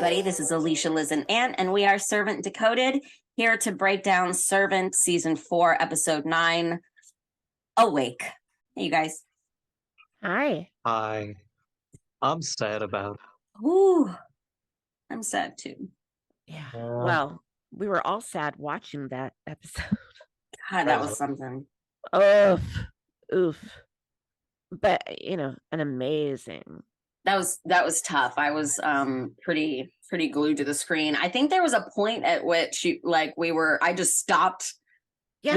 everybody. This is Alicia, Liz, and Ann, and we are Servant Decoded, here to break down Servant Season 4, Episode 9, Awake. Hey, you guys. Hi. Hi. I'm sad about it. Ooh, I'm sad too. Yeah. Yeah. Well, we were all sad watching that episode. God, that was something. Oof. Oof. But, an amazing. That was tough. I was pretty glued to the screen. I think there was a point at which I just stopped. Yeah.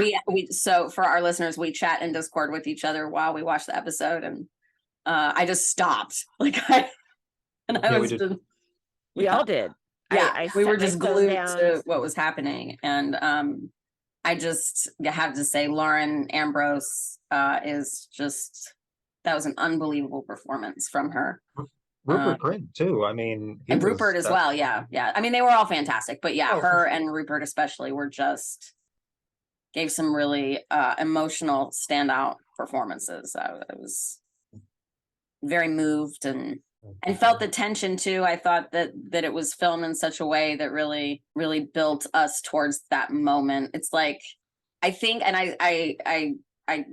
So for our listeners, we chat in Discord with each other while we watch the episode, and I just stopped. We all did. Yeah, we were just glued to what was happening, and I just have to say, Lauren Ambrose is just. That was an unbelievable performance from her. Rupert Grint too. I mean, and Rupert as well. Yeah. I mean, they were all fantastic, but yeah, her and Rupert especially were just gave some really emotional standout performances. I was very moved and felt the tension too. I thought that it was filmed in such a way that really built us towards that moment. It's like, I think, and I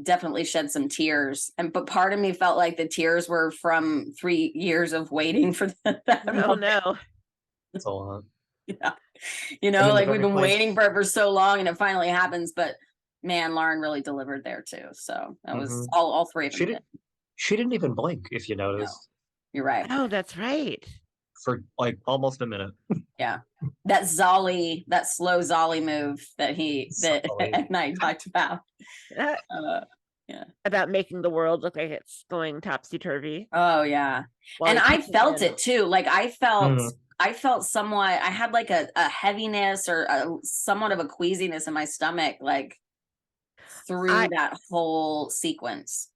definitely shed some tears, but part of me felt like the tears were from 3 years of waiting for that. Oh no, it's a lot. Yeah, like we've been waiting for so long, and it finally happens. But man, Lauren really delivered there too. So that was all three of them. She didn't even blink, if you noticed. No, you're right. Oh, that's right. For like almost a minute. Yeah, that slow Zolly move that at night talked about. Yeah, about making the world look like it's going topsy-turvy. Oh yeah, and I felt it too. Like I felt somewhat. I had like a heaviness or somewhat of a queasiness in my stomach, like through that whole sequence.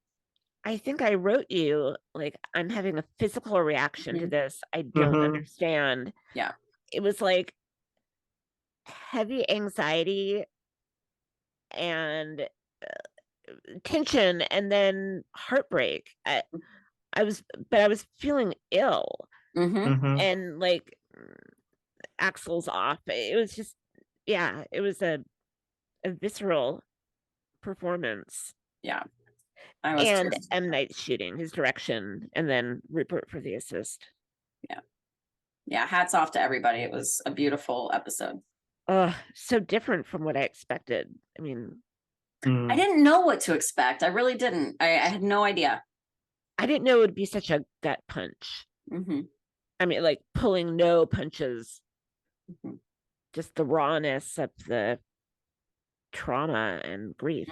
I think I wrote you, like, I'm having a physical reaction to this. I don't understand. Yeah. It was like heavy anxiety and tension and then heartbreak. I was feeling ill. And like Axel's off. It was just, it was a visceral performance. Yeah. And M. Night's shooting, his direction, and then Rupert for the assist. Yeah, hats off to everybody. It was a beautiful episode. So different from what I expected. I mean, I didn't know what to expect. I really didn't. I had no idea. I didn't know it would be such a gut punch. I mean, like pulling no punches. Just the rawness of the trauma and grief.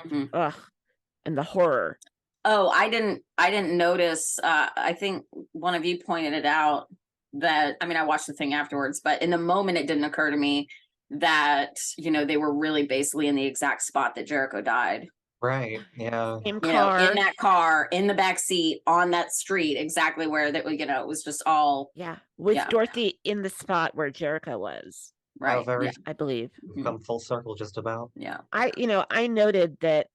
And the horror. Oh, I didn't notice. I think one of you pointed it out that, I mean, I watched the thing afterwards, but in the moment it didn't occur to me that, they were really basically in the exact spot that Jericho died. Right. Yeah. In that car, in the back seat, on that street, exactly where that, it was just all. Yeah. With Dorothy in the spot where Jericho was. Right. I believe. Come full circle just about. Yeah. I noted that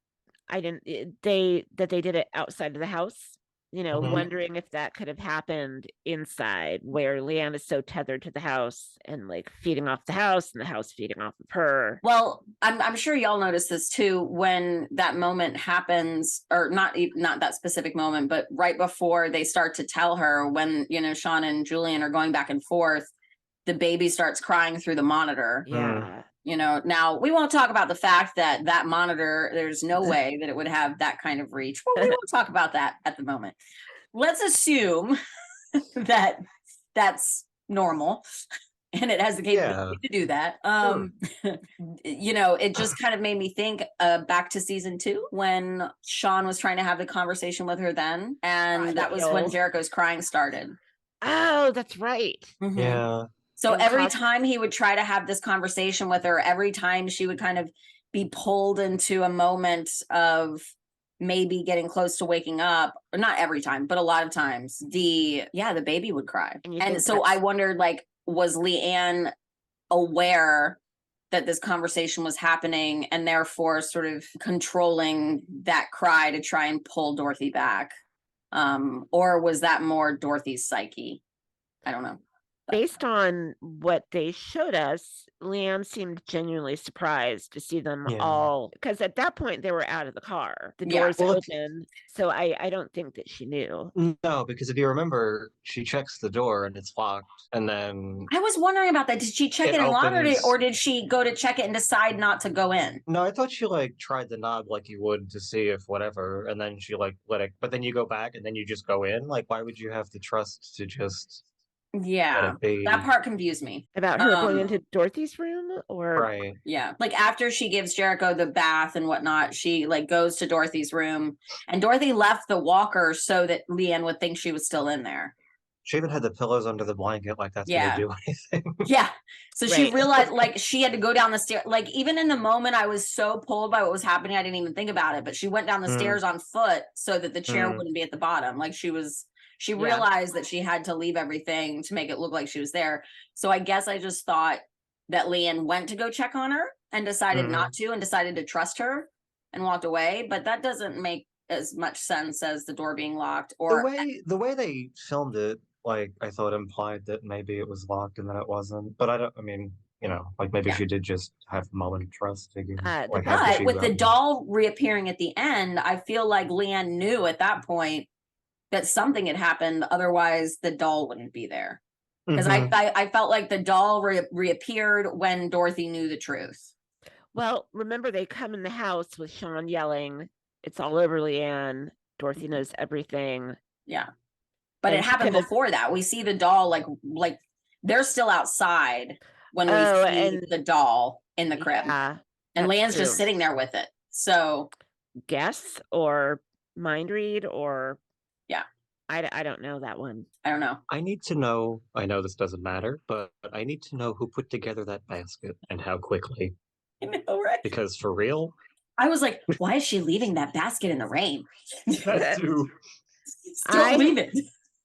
they did it outside of the house, wondering if that could have happened inside where Leanne is so tethered to the house and like feeding off the house and the house feeding off of her. Well, I'm sure y'all noticed this too when that moment happens, or not that specific moment, but right before they start to tell her, when, Sean and Julian are going back and forth, the baby starts crying through the monitor. Yeah. Now we won't talk about the fact that monitor, there's no way that it would have that kind of reach. Well, we won't talk about that at the moment. Let's assume that that's normal and it has the capability to do that. It just kind of made me think back to season 2 when Sean was trying to have the conversation with her then. And that was when Jericho's crying started. Oh, that's right. Yeah. So every time he would try to have this conversation with her, every time she would kind of be pulled into a moment of maybe getting close to waking up, or not every time, but a lot of times, the baby would cry. And so I wondered, like, was Leanne aware that this conversation was happening and therefore sort of controlling that cry to try and pull Dorothy back? Or was that more Dorothy's psyche? I don't know. Based on what they showed us, Leanne seemed genuinely surprised to see them Yeah. all, because at that point they were out of the car. The Yeah. doors Well, open, so I don't think that she knew. No, because if you remember, she checks the door and it's locked, and then I was wondering about that. Did she check It it and lock it, opens- or did she go to check it and decide not to go in? no, I thought she like tried the knob like you would to see if whatever, and then she like let it, but then you go back and then you just go in. Like, why would you have the trust to just let Yeah, it be? that part confused me. About her going into Dorothy's room, or Right. Yeah, like after she gives Jericho the bath and whatnot, she like goes to Dorothy's room, and Dorothy left the walker so that Leanne would think she was still in there. She even had the pillows under the blanket, like that's Yeah. gonna do anything. Yeah, so she Right. realized like she had to go down the stair. Like even in the moment, I was so pulled by what was happening, I didn't even think about it. But she went down the Mm. stairs on foot so that the chair Mm. wouldn't be at the bottom. Like she Yeah. realized that she had to leave everything to make it look like she was there. So I guess I just thought that Leanne went to go check on her and decided Mhm. not to, and decided to trust her and walked away. But that doesn't make as much sense as the door being locked. Or The way they filmed it, like I thought implied that maybe it was locked and then it wasn't. But I mean, like maybe Yeah. she did just have a moment of trust, thinking The like how could but she with go the out? doll reappearing at the end, I feel like Leanne knew at that point that something had happened. Otherwise, the doll wouldn't be there. Because Mhm. I felt like the doll reappeared when Dorothy knew the truth. well, remember they come in the house with Sean yelling, "It's all over, Leanne. Dorothy knows everything." Yeah. But And it she happened could've- before that. We see the doll like they're still outside when we Oh, see and the doll in the crib. Yeah, And that's Leanne's just true. sitting there with it. So Guess or mind read or Yeah. I don't know that one. I don't know. I need to know. I know this doesn't matter, but I need to know who put together that basket and how quickly. I know, right? Because for real, I was like, why is she leaving that basket in the rain? that too. Don't leave it.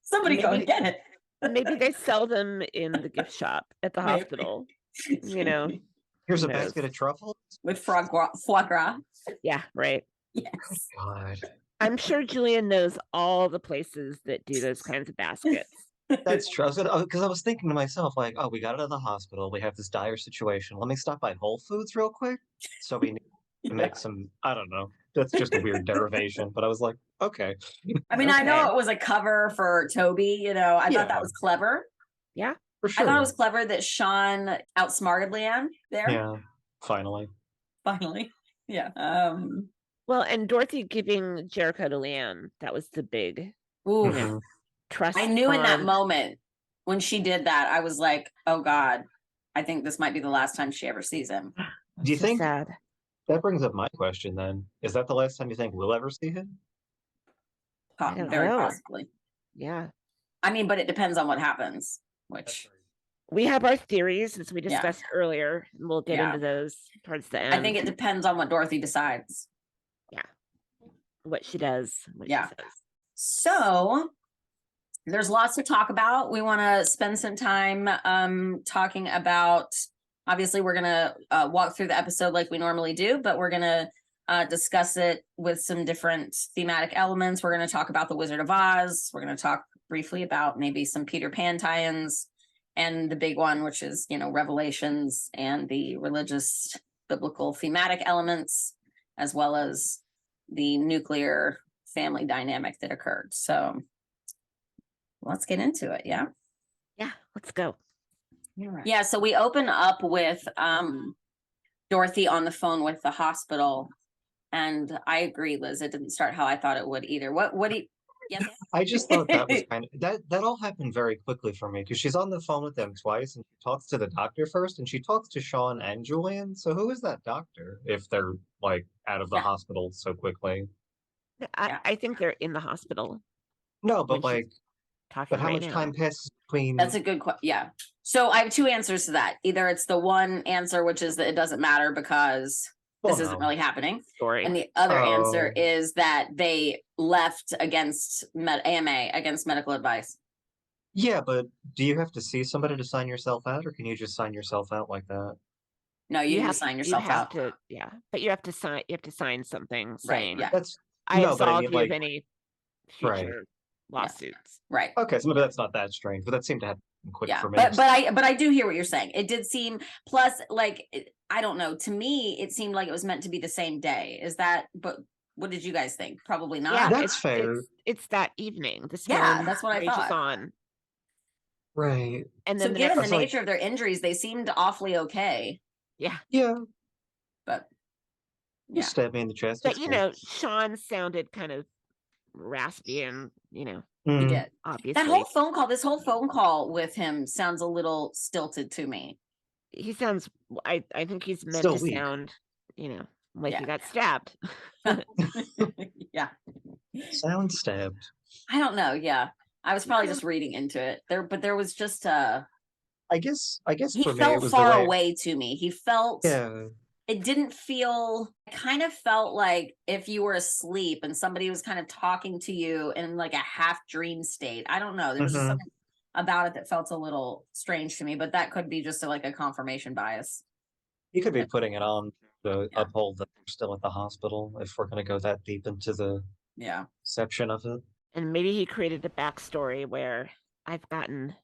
Somebody go and Maybe- get it. Maybe they sell them in the gift shop at the Maybe. hospital. You know, Here's who a knows? basket of truffles. With foie gras. Yeah, right. Yes. God, I'm sure Julian knows all the places that do those kinds of baskets. that's true. Because I was thinking to myself, like, oh, we got out of the hospital. We have this dire situation. Let me stop by Whole Foods real quick. So we need to make some. I don't know. That's just a weird derivation. But I was like, okay. I mean, I know Okay. it was a cover for Toby, I thought Yeah. that was clever. For I sure. thought it was clever that Sean outsmarted Leanne there. Yeah. Finally. Finally. Yeah. Well, and Dorothy giving Jericho to Leanne, that was the big Ooh. Mhm. trust. I knew in that bond. moment when she did that, I was like, oh God, I think this might be the last time she ever sees him. Do you So think sad. that brings up my question then? Is that the last time you think we'll ever see him? I don't Very know. possibly. Yeah. I mean, but it depends on what happens, which We have our theories, as we Yeah. discussed earlier, and we'll get Yeah. into those towards the end. I think it depends on what Dorothy decides. What she does. What Yeah. she says. So there's lots to talk about. We want to spend some time talking about, obviously we're going to walk through the episode like we normally do, but we're going to discuss it with some different thematic elements. We're going to talk about the Wizard of Oz. We're going to talk briefly about maybe some Peter Pan tie-ins, and the big one, which is, Revelations and the religious biblical thematic elements, as well as the nuclear family dynamic that occurred. So let's get into it. Yeah. Yeah, let's go. Yeah. So we open up with Dorothy on the phone with the hospital. And I agree, Liz, it didn't start how I thought it would either. What do you yes? I just thought that was kind of that all happened very quickly for me because she's on the phone with them twice and she talks to the doctor first and she talks to Sean and Julian. So who is that doctor if they're like out of the Yeah. hospital so quickly? I think they're in the hospital No, but When she's like, talking but how right much now. time passes between? That's a good question. Yeah. So I have two answers to that. Either it's the one answer, which is that it doesn't matter because Well, this isn't no. really happening. Story. And the other answer Oh. is that they left against AMA, against medical advice. Yeah, but do you have to see somebody to sign yourself out, or can you just sign yourself out like that? No, you need to have sign you yourself have out. to, yeah, but you have to sign something saying, yeah. That's I no, but I absolve mean, you of like, any Right. future lawsuits. Right. okay, so maybe that's not that strange, but that seemed to happen and quick Yeah, for but me. I do hear what you're saying. It did seem, plus like I don't know, to me it seemed like it was meant to be the same day. Is that, but what did you guys think? Probably not. Yeah, That's fair. It's that evening. The Yeah, storm that's what I rages thought. on. Right. And So then the given the next, like- nature of their injuries, they seemed awfully okay, yeah. Yeah. but You yeah. stab me in the chest. But It's you cool. know, Sean sounded kind of raspy and, you know, He Mm. did. obviously That whole phone call, this whole phone call with him sounds a little stilted to me. he sounds, I think he's meant Still to weak. sound, you know, like he Yeah. got stabbed. Yeah. Sound stabbed. I don't know. Yeah. I was probably just reading into it there, but there was just I guess he for me it felt was the far way. away to me. He felt, Yeah. it didn't feel, it kind of felt like if you were asleep and somebody was kind of talking to you in like a half dream state. I don't know. There was just Mhm. something about it that felt a little strange to me, but that could be just like a confirmation bias. You could be putting it on to Yeah. uphold that they're still at the hospital if we're going to go that deep into the Yeah. section of it. And maybe he created a backstory where I've gotten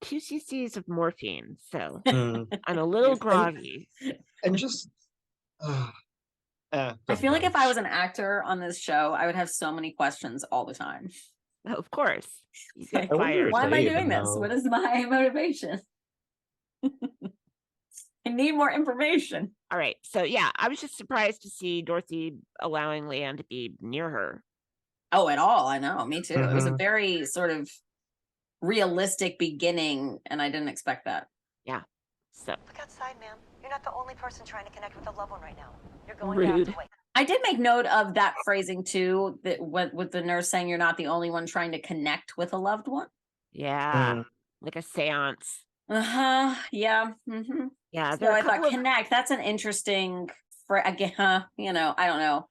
2 cc's of morphine, so Mm. I'm a little groggy. And just. I Doesn't feel like matter. if I was an actor on this show, I would have so many questions all the time. Of course. You get I wonder fired. if Why am I they doing even this? know. What is my motivation? I need more information. All right. So yeah, I was just surprised to see Dorothy allowing Leanne to be near her. Oh, at all. I know. Me too. It was a Mhm. very sort of realistic beginning, and I didn't expect that. So Look outside, ma'am. You're not the only person trying to connect with a loved one right now. You're going to have rude. to wait. I did make note of that phrasing too, that with the nurse saying you're not the only one trying to connect with a loved one. Yeah, Mm. like a seance. Uh-huh. Yeah. Mm-hmm. Yeah, So there are a I thought couple of connect, that's an interesting for again, you know, I don't know.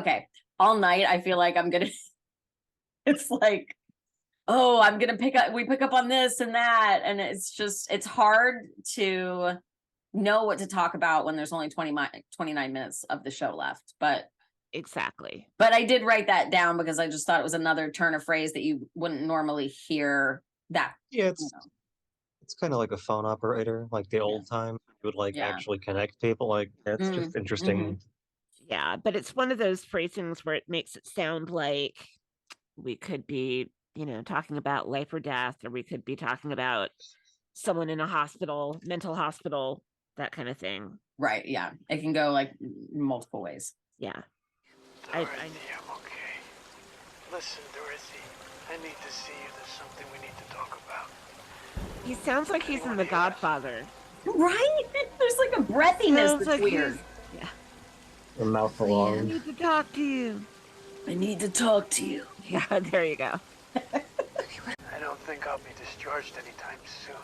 Okay. All night I feel like I'm gonna it's like, oh, I'm gonna we pick up on this and that. And it's just, it's hard to know what to talk about when there's only 29 minutes of the show left. But exactly. I did write that down because I just thought it was another turn of phrase that you wouldn't normally hear that. Yeah, You know. it's kind of like a phone operator, like the old time. You would like Yeah. actually connect people. Like that's Mm, just interesting. Yeah, but it's one of those phrasings where it makes it sound like we could be, you know, talking about life or death, or we could be talking about someone in a hospital, mental hospital, that kind of thing. Right. Yeah. It can go like multiple ways. Yeah. Dorothy, I'm okay. Listen, Dorothy, I need to see you. There's something we need to talk about. He sounds like he's in The Godfather. Right? There's like a breathiness Sounds that's like weird. Your mouth I alone. need to talk to you. I need to talk to you. Yeah, there you go. I don't think I'll be discharged anytime soon.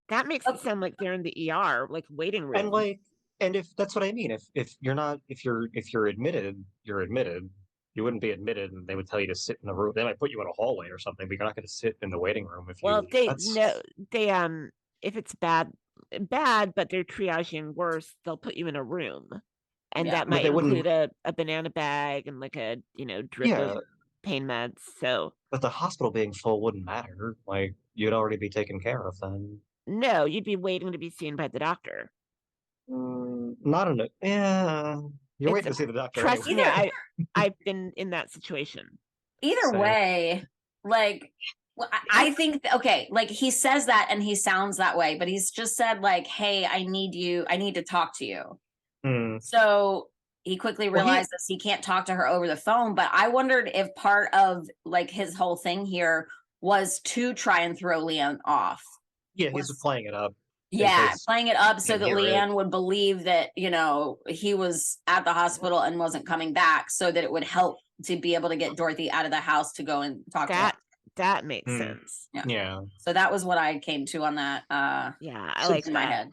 That makes it sound like they're in the ER, like waiting room. And like, and if that's what I mean, if you're not, if you're admitted, you're admitted. You wouldn't be admitted, and they would tell you to sit in the room. They might put you in a hallway or something, but you're not going to sit in the waiting room if Well, you. they That's, no, they if it's bad, but they're triaging worse, they'll put you in a room, and Yeah. that But might they wouldn't- include a banana bag and like a drip Yeah. of pain meds. So But the hospital being full wouldn't matter. Like you'd already be taken care of then. no, you'd be waiting to be seen by the doctor. Not in a. Yeah. You're It's- waiting to see the doctor. Trust anyway. me, I've been in that situation. Either Same. way, like, I think, okay, like he says that and he sounds that way, but he's just said like, hey, I need to talk to you. Hmm. So he quickly Well, realizes he can't talk to her over the phone. But I wondered if part of like his whole thing here was to try and throw Leanne off. Yeah, he's playing it up. Yeah, case playing it up so you that hear it. Leanne would believe that, he was at the hospital and wasn't coming back, so that it would help to be able to get Dorothy out of the house to go and talk to her. That makes Hmm. sense. Yeah. So that was what I came to on that Yeah, I So like in my that. head.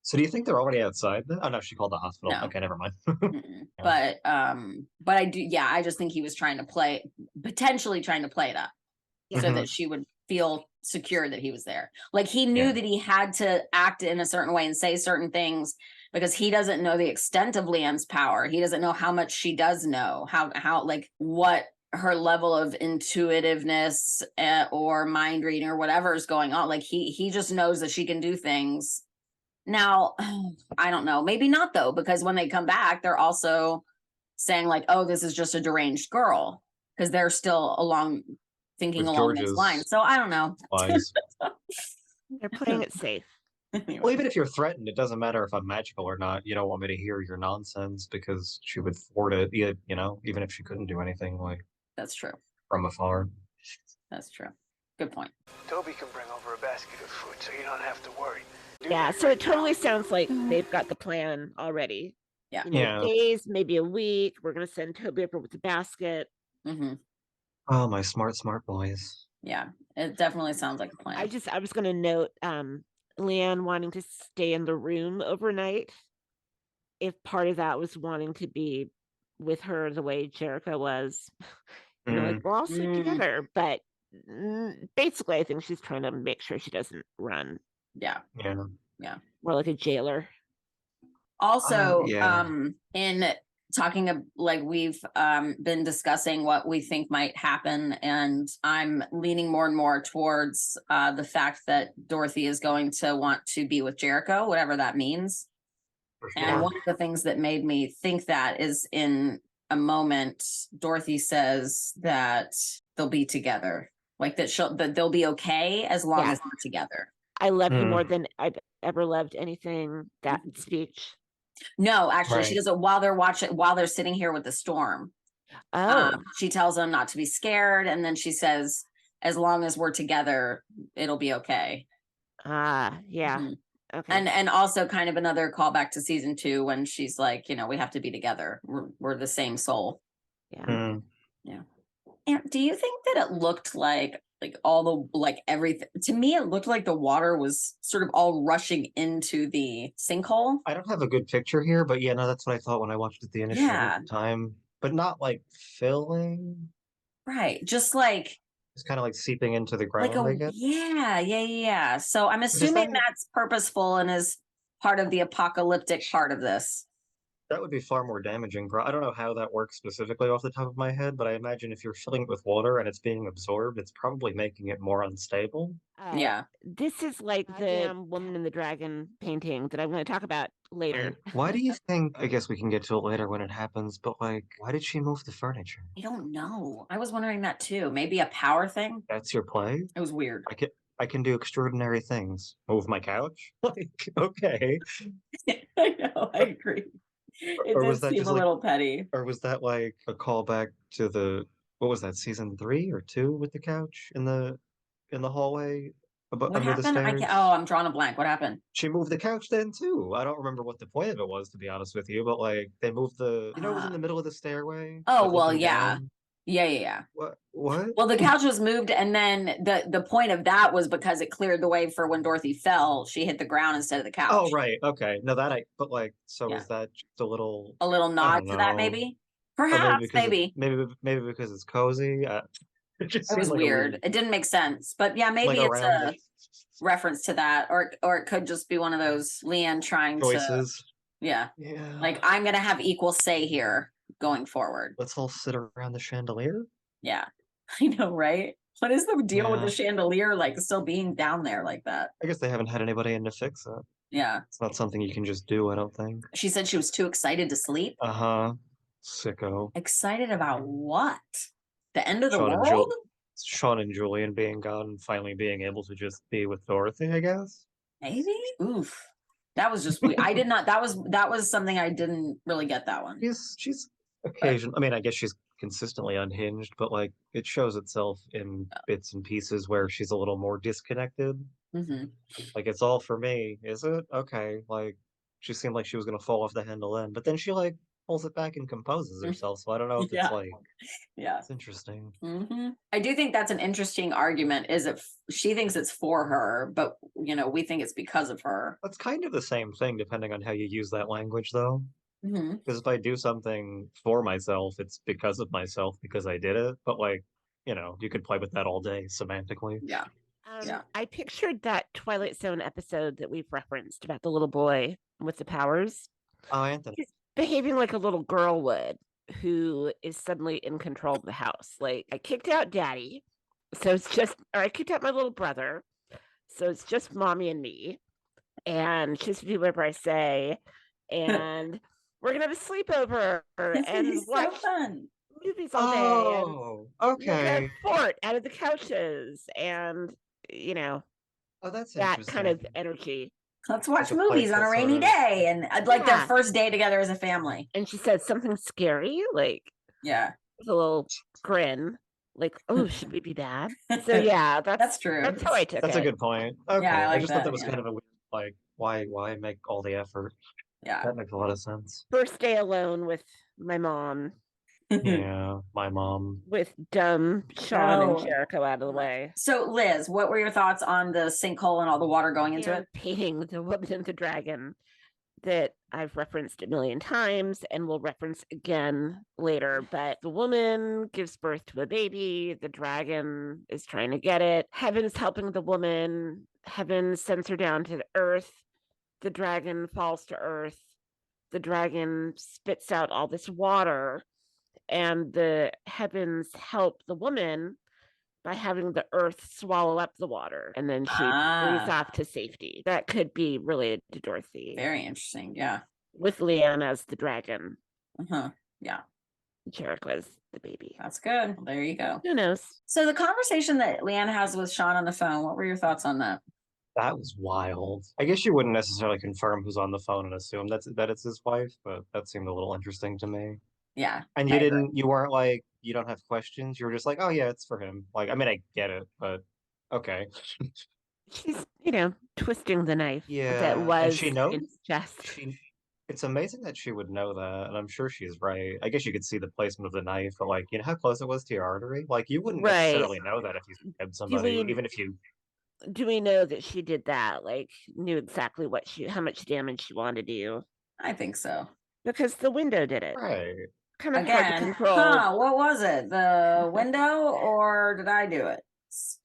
So do you think they're already outside? Oh no, she called the hospital. No. Okay, never mind. Mm-mm. But I do, yeah, I just think he was potentially trying to play it up so Mhm. that she would feel secure that he was there. Like he knew Yeah. that he had to act in a certain way and say certain things because he doesn't know the extent of Leanne's power. He doesn't know how much she does know, how like what her level of intuitiveness or mind reading or whatever is going on. Like he just knows that she can do things. Now, I don't know, maybe not though, because when they come back, they're also saying like, oh, this is just a deranged girl, because they're still thinking With along these George's lines. So I don't know. Wise. They're playing it safe. Anyway. Well, even if you're threatened, it doesn't matter if I'm magical or not. You don't want me to hear your nonsense because she would thwart it, you know, even if she couldn't do anything like That's true. from afar. That's true. Good point. Toby can bring over a basket of food, so you don't have to worry. Yeah, so it totally sounds like they've got the plan already. Yeah. You know, Yeah. days, maybe a week. We're gonna send Toby over with the basket. Hmm. Oh, my smart boys. Yeah, it definitely sounds like a plan. I was gonna note Leanne wanting to stay in the room overnight. If part of that was wanting to be with her the way Jericho was, you know, like we'll all sleep together. But basically, I think she's trying to make sure she doesn't run. Yeah. Yeah. More like a jailer. Also, yeah. in talking like we've been discussing what we think might happen, and I'm leaning more and more towards the fact that Dorothy is going to want to be with Jericho, whatever that means. For And sure. one of the things that made me think that is in a moment, Dorothy says that they'll be together, like that they'll be okay as long Yeah. as they're together. I love you Mm. more than I've ever loved anything. That speech. No, actually, she Right. does it while they're sitting here with the storm. Oh, She tells them not to be scared, and then she says, as long as we're together, it'll be okay. yeah. Mhm. Okay. And also kind of another callback to season 2 when she's like, you know, we have to be together. We're the same soul. Yeah. Mm. And do you think that it looked like all the like everything? To me, it looked like the water was sort of all rushing into the sinkhole. I don't have a good picture here, but yeah, no, that's what I thought when I watched it the initial Yeah. time. But not like filling. Right. Just like It's kind of like seeping into the ground, I guess. yeah. So I'm assuming that's purposeful and is part of the apocalyptic part of this. That would be far more damaging, bro. I don't know how that works specifically off the top of my head, but I imagine if you're filling it with water and it's being absorbed, it's probably making it more unstable. Yeah. This is like the Woman in the Dragon painting that I'm going to talk about later. Why do you think, I guess we can get to it later when it happens, but like, why did she move the furniture? I don't know. I was wondering that too. Maybe a power thing. That's your play? It was weird. I can do extraordinary things. Move my couch? Like, okay. I know. I agree. It Or did was that seem just a like, little petty. or was that like a callback to what was that, season 3 or 2 with the couch in the hallway What under the happened? stairs? I'm drawing a blank. What happened? She moved the couch then too. I don't remember what the point of it was, to be honest with you, but like they moved it was in the middle of the stairway. Oh, like, well, looking yeah. down. Yeah. What? Well, the couch was moved, and then the point of that was because it cleared the way for when Dorothy fell, she hit the ground instead of the couch. Oh, right. Okay. No, but like, so Yeah. is that just a little nod to that, know. maybe? Or Perhaps, maybe maybe. maybe because it's cozy. It just It was seemed like weird. It didn't make sense. But yeah, maybe like it's around a reference to that, or it could just be one of those Leanne trying to, choices. yeah, Yeah. like I'm gonna have equal say here going forward. Let's all sit around the chandelier. Yeah, I know, right? What is the deal with Yeah. the chandelier like still being down there like that? I guess they haven't had anybody in to fix it. Yeah, It's not something you can just do, I don't think. she said she was too excited to sleep. Uh-huh. Sicko. Excited about what? The end of the Sean and world? Sean and Julian being gone and finally being able to just be with Dorothy, I guess. Maybe. Oof. That was just weird. I did not. That was something I didn't really get that one. She's occasionally. I mean, I guess she's consistently unhinged, but like it shows itself in bits and pieces where she's a little more disconnected. Mm-hmm. Like it's all for me, is it? Okay. Like she seemed like she was gonna fall off the handle then, but then she like pulls it back and composes herself. So I don't know if it's like Yeah. it's interesting. Mm-hmm. I do think that's an interesting argument. Is if she thinks it's for her, but we think it's because of her. That's kind of the same thing, depending on how you use that language, though. Mm-hmm. Because if I do something for myself, it's because of myself because I did it. But like, you could play with that all day semantically. Yeah. Yeah. I pictured that Twilight Zone episode that we've referenced about the little boy with the powers. Oh, Anthony. He's behaving like a little girl would. who is suddenly in control of the house. Like, I kicked out daddy, so it's just, or I kicked out my little brother, so it's just mommy and me, and she's to do whatever I say, and we're gonna have a sleepover This and is so watch fun. movies all day and Oh, make a okay. fort out of the couches, and you know, Oh, that's that kind of interesting. energy. Let's watch Like a movies on a playful rainy sort of- day, and like their Yeah. first day together as a family. And she said something scary, like Yeah, with a little grin, like, "Oh, should we be bad?" So yeah, that's true. That's how I took That's it. a good point. Okay, I I like just thought that, that was yeah. kind of a weird, like, why make all the effort? Yeah. That makes a lot of sense. First day alone with my mom, Yeah, my mom. with dumb Sean and Oh. Jericho out of the way. So, Liz, what were your thoughts on the sinkhole and all the water going into And it? painting the woman and the dragon that I've referenced a million times and will reference again later. But the woman gives birth to a baby. The dragon is trying to get it. Heaven's helping the woman. Heaven sends her down to the earth. The dragon falls to earth. The dragon spits out all this water. And the heavens help the woman by having the earth swallow up the water, and then she breathes off to safety. That could be related to Dorothy. Very interesting. Yeah. With Leanne as the dragon. Uh-huh. Yeah. Jericho as the baby. That's good. There you go. Who knows? So the conversation that Leanne has with Sean on the phone, what were your thoughts on that? That was wild. I guess you wouldn't necessarily confirm who's on the phone and assume that it's his wife, but that seemed a little interesting to me. Yeah. And you weren't like, you don't have questions. You were just like, oh yeah, it's for him. Like, I mean, I get it, but okay. She's, twisting the knife Yeah, that and was she in knows. his chest. It's amazing that she would know that, and I'm sure she's right. I guess you could see the placement of the knife, but like, you know how close it was to your artery? Like, you wouldn't Right. necessarily know that if you stabbed somebody, even if you. Do we know that she did that? Like, knew exactly how much damage she wanted to do? I think so. Because the window did it. Right. Kind of hard to Again, control. what was it? The window, or did I do it? It's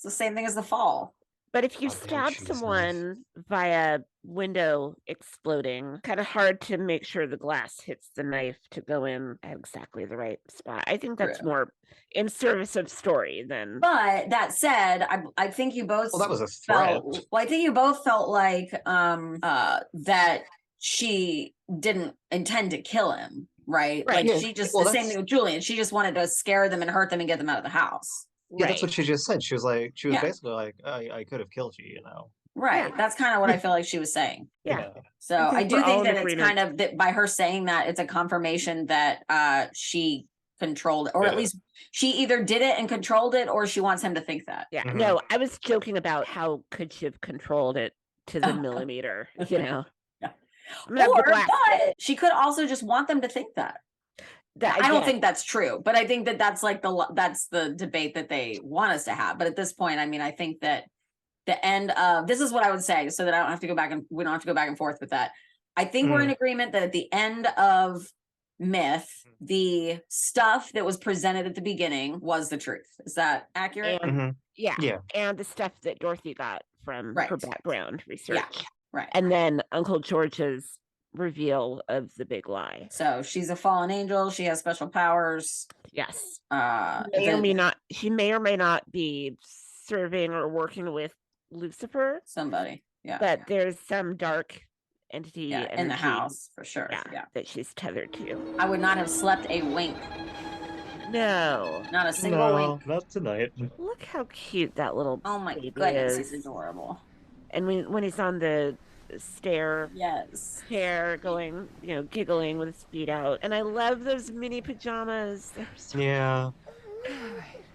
the same thing as the fall. But if you Oh, damn, stab she's nice. someone via window exploding, kind of hard to make sure the glass hits the knife to go in at exactly the right spot. I think that's True. more in service of story than. But that said, I think you both Well, that was a threat. I think you both felt like that she didn't intend to kill him, right? Right. Like Yeah. she just Well, the same that's- thing with Julian. She just wanted to scare them and hurt them and get them out of the house. Yeah, that's what she just said. She was Yeah. basically like, I could have killed you. Right. Yeah. That's kind of what I feel like she was saying. Yeah. So I I think do we're all think in that it's agreement. kind of that by her saying that, it's a confirmation that she controlled it, or at Yeah. least she either did it and controlled it, or she wants him to think that. Yeah. Mhm. No, I was joking about how could she have controlled it to the Oh. millimeter, Yeah. I'm gonna have the Or, glass but she could also just want them to think that. I don't again, think that's true, but I think that that's like that's the debate that they want us to have. But at this point, I mean, I think that the end of this is what I would say, so that I don't have to go back and we don't have to go back and forth with that. I think we're in agreement that at the end of Myth, the stuff that was presented at the beginning was the truth. Is that accurate? and Mhm. yeah, Yeah. and the stuff that Dorothy got from her Right. background research. Right. And then Uncle George's reveal of the big lie. So she's a fallen angel. She has special powers. Yes. She may or may not be serving or working with Lucifer, somebody. Yeah. but there's some dark entity Yeah, in the energy, house for sure. yeah, Yeah. that she's tethered to. I would not have slept a wink. No. Not a single wink. Not tonight. Look how cute that little Oh my baby goodness, is. he's adorable. And when he's on the stair Yes. going, giggling with his feet out. And I love those mini pajamas. They're so Yeah.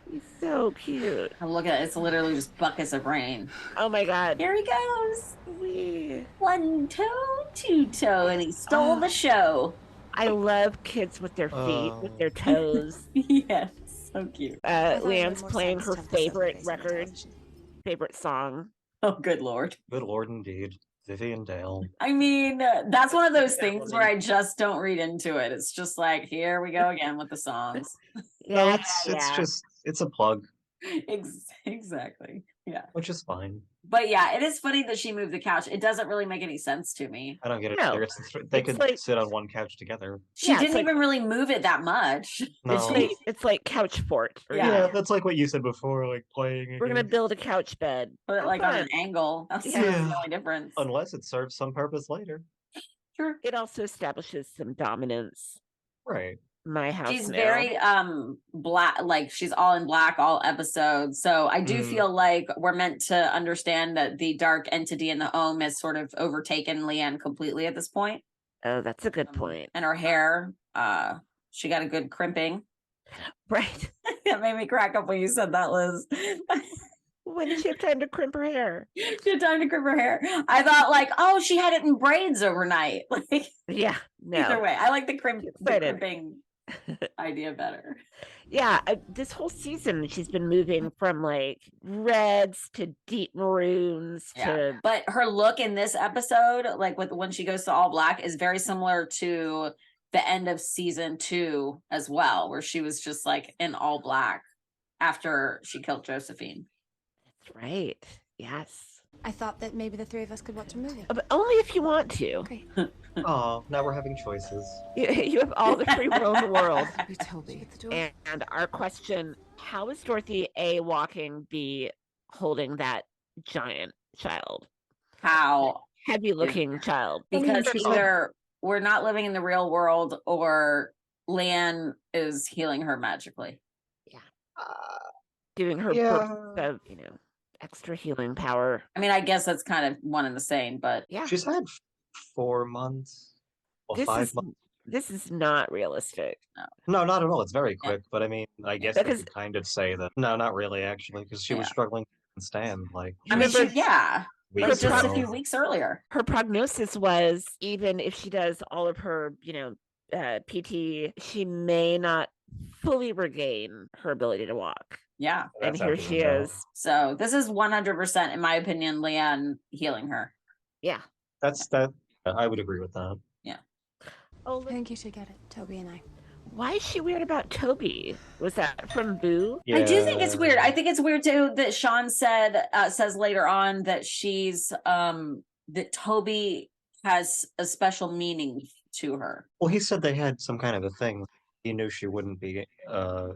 He's so cute. And look at it, it's literally just buckets of rain. Oh my god. Here he goes. Wee. 1 toe, 2 toe, and he stole the show. I love kids with their feet, with their toes. Yes, so cute. Leanne's playing her favorite record, favorite song. Oh, good Lord. Good Lord, indeed. Vivian Dale. I mean, that's one of those things where I just don't read into it. It's just like, here we go again with the songs. Yeah, It's a plug, Exactly. Yeah. which is fine. But yeah, it is funny that she moved the couch. It doesn't really make any sense to me. I don't get it No. either. They It's could like- sit on one couch together. She Yeah, it's didn't like- even really move it that much. Did No. she? It's like couch fort. or, Yeah. Yeah, that's like what you said before, like playing. We're gonna again. build a couch bed. Put it Have like on an fun. angle. That's Yeah. the only difference. Unless it serves some purpose later. True. It also establishes some dominance. Right. My house She's now. very black, like she's all in black all episodes. So I do Mm. feel like we're meant to understand that the dark entity in the home has sort of overtaken Leanne completely at this point. Oh, that's a good point. And her hair, she got a good crimping. Right. That made me crack up when you said that, Liz. When did she have time to crimp her hair? She had time to crimp her hair. I thought like, oh, she had it in braids overnight. Like Yeah, either no. way, I like the Excited. crimping idea better. Yeah, this whole season she's been moving from like reds to deep maroons to But her look in this episode, like with when she goes to all black, is very similar to the end of season 2 as well, where she was just like in all black after she killed Josephine. That's right. Yes. I thought that maybe the three of us could watch a movie. But only if you want to. Great. Oh, now we're having choices. You have all the free will in the world. Be Toby. And our question, how is Dorothy A walking, B holding that giant child? How? Heavy looking child. Because Because either we're not living in the real world or Leanne is healing her magically. doing her Yeah. burst of, extra healing power. I mean, I guess that's kind of one and the same, but Yeah. She's had 4 months or This 5 is months. this is not realistic. No, not at all. It's very quick, but I mean, I guess Because- we could kind of say that. No, not really, actually, because she was Yeah. struggling to stand like I mean, Remember- but weeks just a ago. few weeks earlier. Her prognosis was even if she does all of her, PT, she may not fully regain her ability to walk. Yeah. And That's here after she the show. is. So this is 100%, in my opinion, Leanne healing her. Yeah. That's that. I would agree with that. Oh, I think you should get it, Toby and I. why is she weird about Toby? Was that from Boo? I do think it's weird. I think it's weird too that Sean says later on that she's that Toby has a special meaning to her. Well, he said they had some kind of a thing. He knew she wouldn't be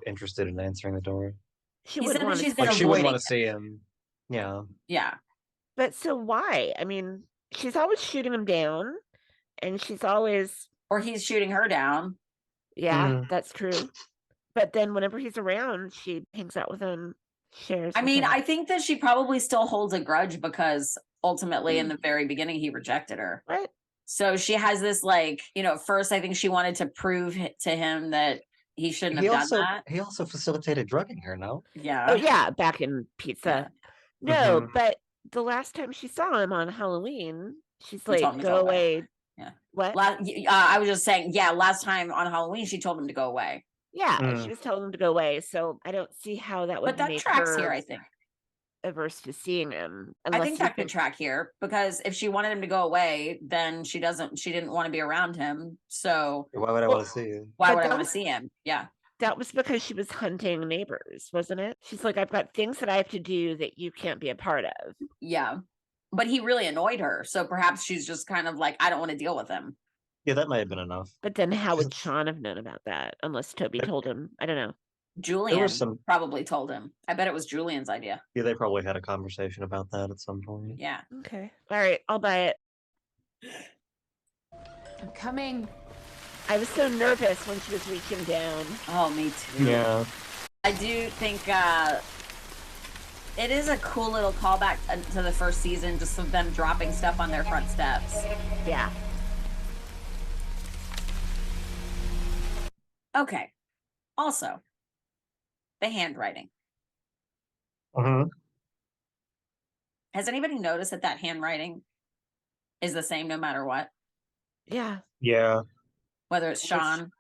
interested in answering the door. She He wouldn't said that want she's to. been Like she wouldn't avoiding want to see him. Yeah. Yeah. But so why? I mean, she's always shooting him down, and she's always Or he's shooting her down. yeah, Mhm. that's true. But then whenever he's around, she hangs out with him, shares. I with mean, him. I think that she probably still holds a grudge because ultimately in the very beginning he rejected her. What? So she has this like, at first I think she wanted to prove to him that he shouldn't He have also done that. he also facilitated drugging her. No. Yeah. Oh yeah, back in pizza. No, Mhm. but the last time she saw him on Halloween, she's He told like, him to "Go go away." away." Yeah. What? I was just saying, yeah, last time on Halloween she told him to go away. Yeah, Mm. she was telling him to go away. So I don't see how that would But that make tracks her here, I think. averse to seeing him. I unless think you that could track here because if she wanted him to go away, then she didn't want to be around him. So Why would I Well, want to see you? why But would I that want to was- see him? Yeah. That was because she was hunting neighbors, wasn't it? She's like, I've got things that I have to do that you can't be a part of. Yeah. But he really annoyed her. So perhaps she's just kind of like, I don't want to deal with him. Yeah, that might have been enough. But then how would Sean have known about that unless Toby There- told him? I don't know. Julian some- probably told him. I bet it was Julian's idea. Yeah, they probably had a conversation about that at some point. Yeah. Okay. All right, I'll buy it. I'm coming. I was so nervous when she was reaching down. Oh, me too. Yeah. I do think it is a cool little callback to the first season, just of them dropping stuff on their front steps. Yeah. Okay. Also, the handwriting. Uh-huh. Has anybody noticed that handwriting is the same no matter what? Yeah. Yeah. Whether it's It's- Sean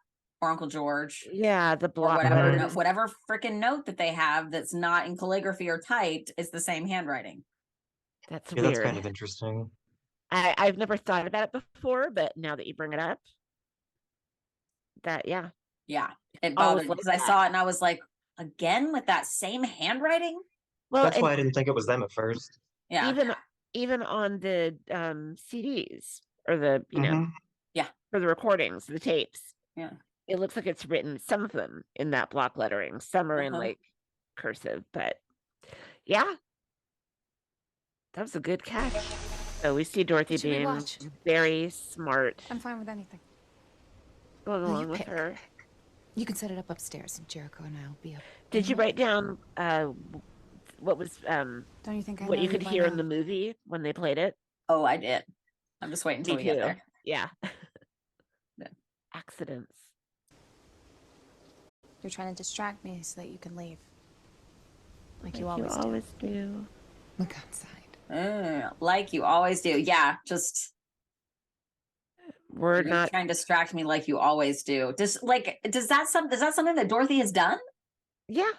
or Uncle George Yeah. The or block. whatever, Mhm. whatever freaking note that they have that's not in calligraphy or typed is the same handwriting. That's Yeah, weird. that's kind of interesting. I've never thought about it before, but now that you bring it up, yeah. Yeah, it Always bothered me like because I that. saw it and I was like, again with that same handwriting? Well, That's and why I didn't think it was them at first. Yeah. Even on the CDs or the, you know, Mhm. for the recordings, the tapes. Yeah. It looks like it's written, some of them in that block lettering, some are in Uh-huh. like cursive, but yeah. That was a good catch. So we see Dorothy What should we being watch? very smart, I'm fine with anything. going No, you along with pick. her. You can set it up upstairs, and Jericho and I'll be up. Did you write down what was Don't you think I what know you could by hear in now? the movie when they played it? Oh, I did. I'm just waiting until Me we get too. there. Yeah. Yeah. Accidents. You're trying to distract me so that you can leave. Like you Like always do. do. Look outside. Like you always do. Yeah, just We're you're not. trying to distract me like you always do. Is that something that Dorothy has done? Yeah.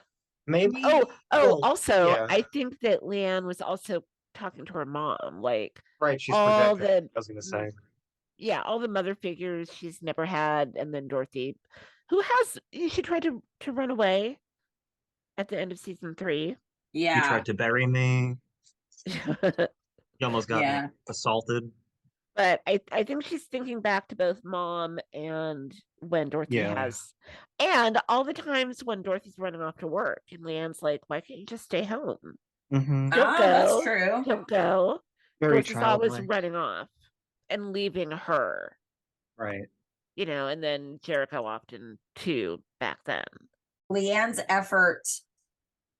Maybe. Oh. Well, Also, yeah. I think that Leanne was also talking to her mom. Like Right, she's all projecting. the I was gonna say. yeah, all the mother figures she's never had, and then Dorothy, who has she tried to run away at the end of season 3. You Yeah. tried to bury me. You almost got Yeah. assaulted. But I think she's thinking back to both mom and when Dorothy Yeah. has, and all the times when Dorothy's running off to work, and Leanne's like, "Why can't you just stay home? Mm-hmm. Don't That's go, true. don't go." Very Dorothy's always childlike. running off and leaving her, Right. you know, and then Jericho often too back then. Leanne's effort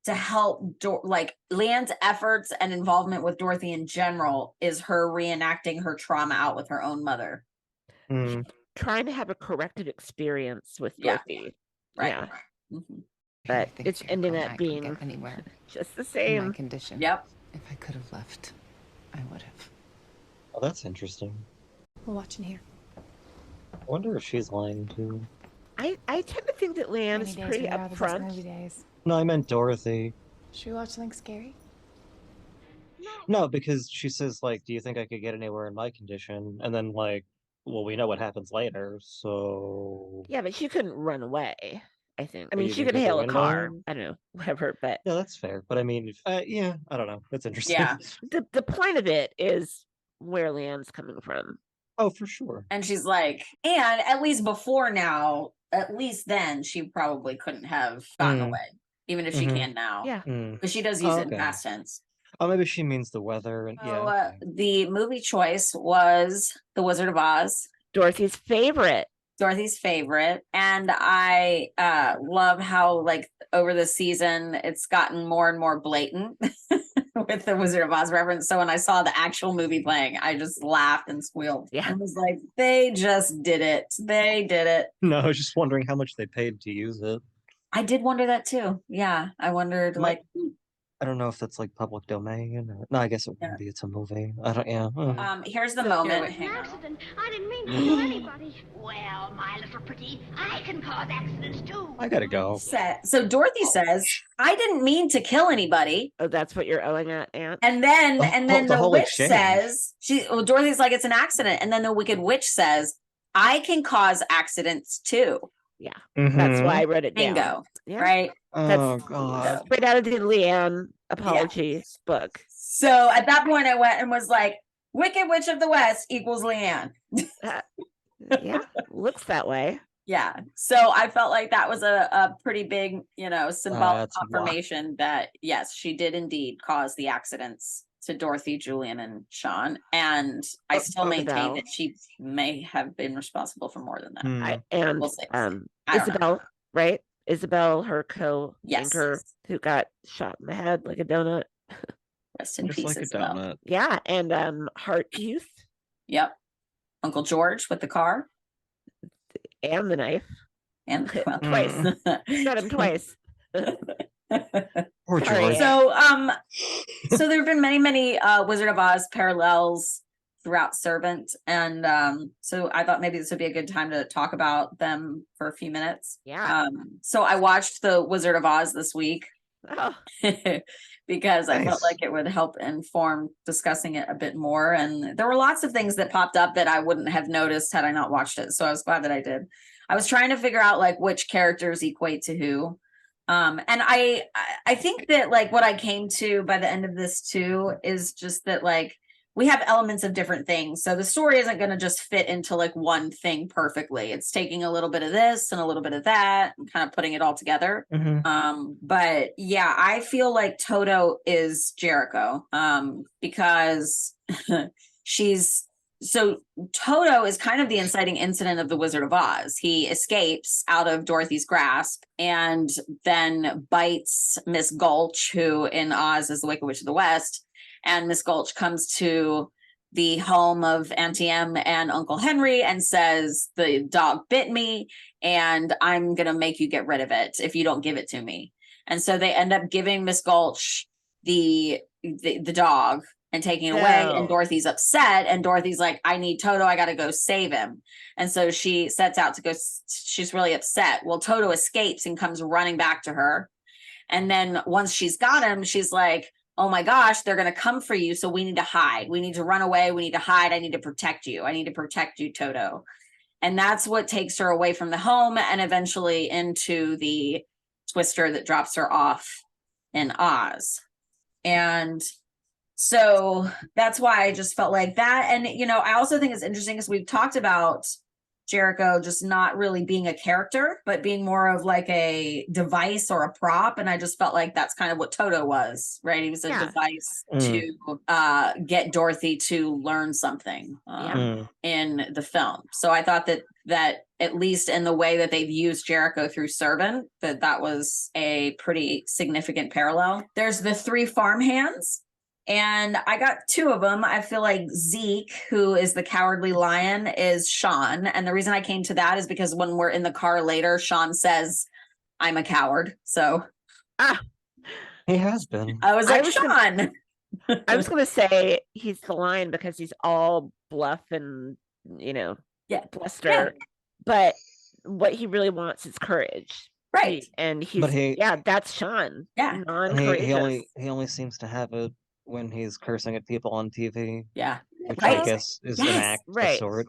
to help Leanne's efforts and involvement with Dorothy in general is her reenacting her trauma out with her own mother. Mm. Trying to have a corrective experience with Yeah. Dorothy. Right. Yeah. Mhm. But I think it's Jericho ending and up I couldn't being get anywhere just the in my same. condition. Yep. If I could have left, I would have. Oh, that's interesting. We'll watch in here. I wonder if she's lying too. I tend to think that Leanne Rainy is days pretty really are the best upfront. movie days. No, I meant Dorothy. Should we watch something scary? No, because she says, like, do you think I could get anywhere in my condition? And then, like, well, we know what happens later, so. Yeah, but she couldn't run away, I think. I What, mean, you she think could out the hail a car. window? I don't know, whatever. But Yeah, that's fair. But I mean, yeah, I don't know. That's interesting. Yeah. the point of it is where Leanne's coming from. Oh, for sure. And she's like, and at least before now, at least then she probably couldn't have gotten Mm. away, even if she Mhm. can now. Yeah. Mm. Because she does use it in Okay. past tense. Oh, maybe she means the weather. And So yeah. Okay. the movie choice was The Wizard of Oz, Dorothy's favorite. Dorothy's favorite. And I love how, like, over the season, it's gotten more and more blatant with the Wizard of Oz reference. So when I saw the actual movie playing, I just laughed and squealed. Yeah. I was like, they just did it. They did it. No, I was just wondering how much they paid to use it. I did wonder that too. Yeah. I wondered, My- like, I don't know if that's like public domain or no. I guess it Yeah. wouldn't be. It's a movie. I don't. Yeah. here's the So- moment. It's an Hang on. accident. I didn't mean to kill anybody. Well, my little pretty, I can cause accidents too. I gotta go. So Dorothy says, I didn't mean to kill anybody. Oh, that's what you're owing at, Aunt. And then The the whole witch exchange. says, Dorothy's like, it's an accident. And then the wicked witch says, I can cause accidents too. That's why I wrote it down. Bingo. Yeah. Right. Oh That's- God. Straight out of the Leanne apology book. So at that point I went and was like, Wicked Witch of the West equals Leanne. Yeah, looks that way. Yeah. So I felt like that was a pretty big, symbolic That's why. confirmation that yes, she did indeed cause the accidents to Dorothy, Julian, and Sean. And I still maintain Isabel. that she may have been responsible for more than that. Hmm. We'll see. I don't know. Isabel, right? Isabel, her Yes. co-anchor who got shot in the head like a donut. Rest in Just peace, like a Isabel. donut. Yeah, and Heart Youth Yep. Uncle George with the car and the knife. and well, Twice. Mm. Shot him twice. Poor Sorry. George. So there have been many Wizard of Oz parallels throughout Servant, and so I thought maybe this would be a good time to talk about them for a few minutes. Yeah. So I watched the Wizard of Oz this week Oh, because I felt Nice. like it would help inform discussing it a bit more, and there were lots of things that popped up that I wouldn't have noticed had I not watched it, so I was glad that I did. I was trying to figure out like which characters equate to who. And I think that like what I came to by the end of this too is just that like we have elements of different things. So the story isn't going to just fit into like one thing perfectly. It's taking a little bit of this and a little bit of that and kind of putting it all together. But yeah, I feel like Toto is Jericho, because so Toto is kind of the inciting incident of the Wizard of Oz. He escapes out of Dorothy's grasp and then bites Miss Gulch, who in Oz is the Wicked Witch of the West. And Miss Gulch comes to the home of Auntie Em and Uncle Henry and says, the dog bit me and I'm going to make you get rid of it if you don't give it to me. And so they end up giving Miss Gulch the dog and taking it away. And Dorothy's upset. And Dorothy's like, I need Toto. I got to go save him. And so she sets out to go. She's really upset. Well, Toto escapes and comes running back to her. And then once she's got him, she's like, oh my gosh, they're going to come for you. So we need to hide. We need to run away. We need to hide. I need to protect you. I need to protect you, Toto. And that's what takes her away from the home and eventually into the twister that drops her off in Oz. And so that's why I just felt like that. And, you know, I also think it's interesting because we've talked about Jericho just not really being a character, but being more of like a device or a prop. And I just felt like that's kind of what Toto was, right? He was a device to get Dorothy to learn something in the film. So I thought that at least in the way that they've used Jericho through Servant, that was a pretty significant parallel. There's the 3 farmhands. And I got 2 of them. I feel like Zeke, who is the cowardly lion, is Sean. And the reason I came to that is because when we're in the car later, Sean says, I'm a coward. So he has been. I was like, Sean. I was going to say he's the lion because he's all bluff and, you know, bluster. Yeah. But what he really wants is courage. Right. And that's Sean. Yeah. Non-courageous. He only seems to have it when he's cursing at people on TV. Yeah. Which I guess is an act of sort.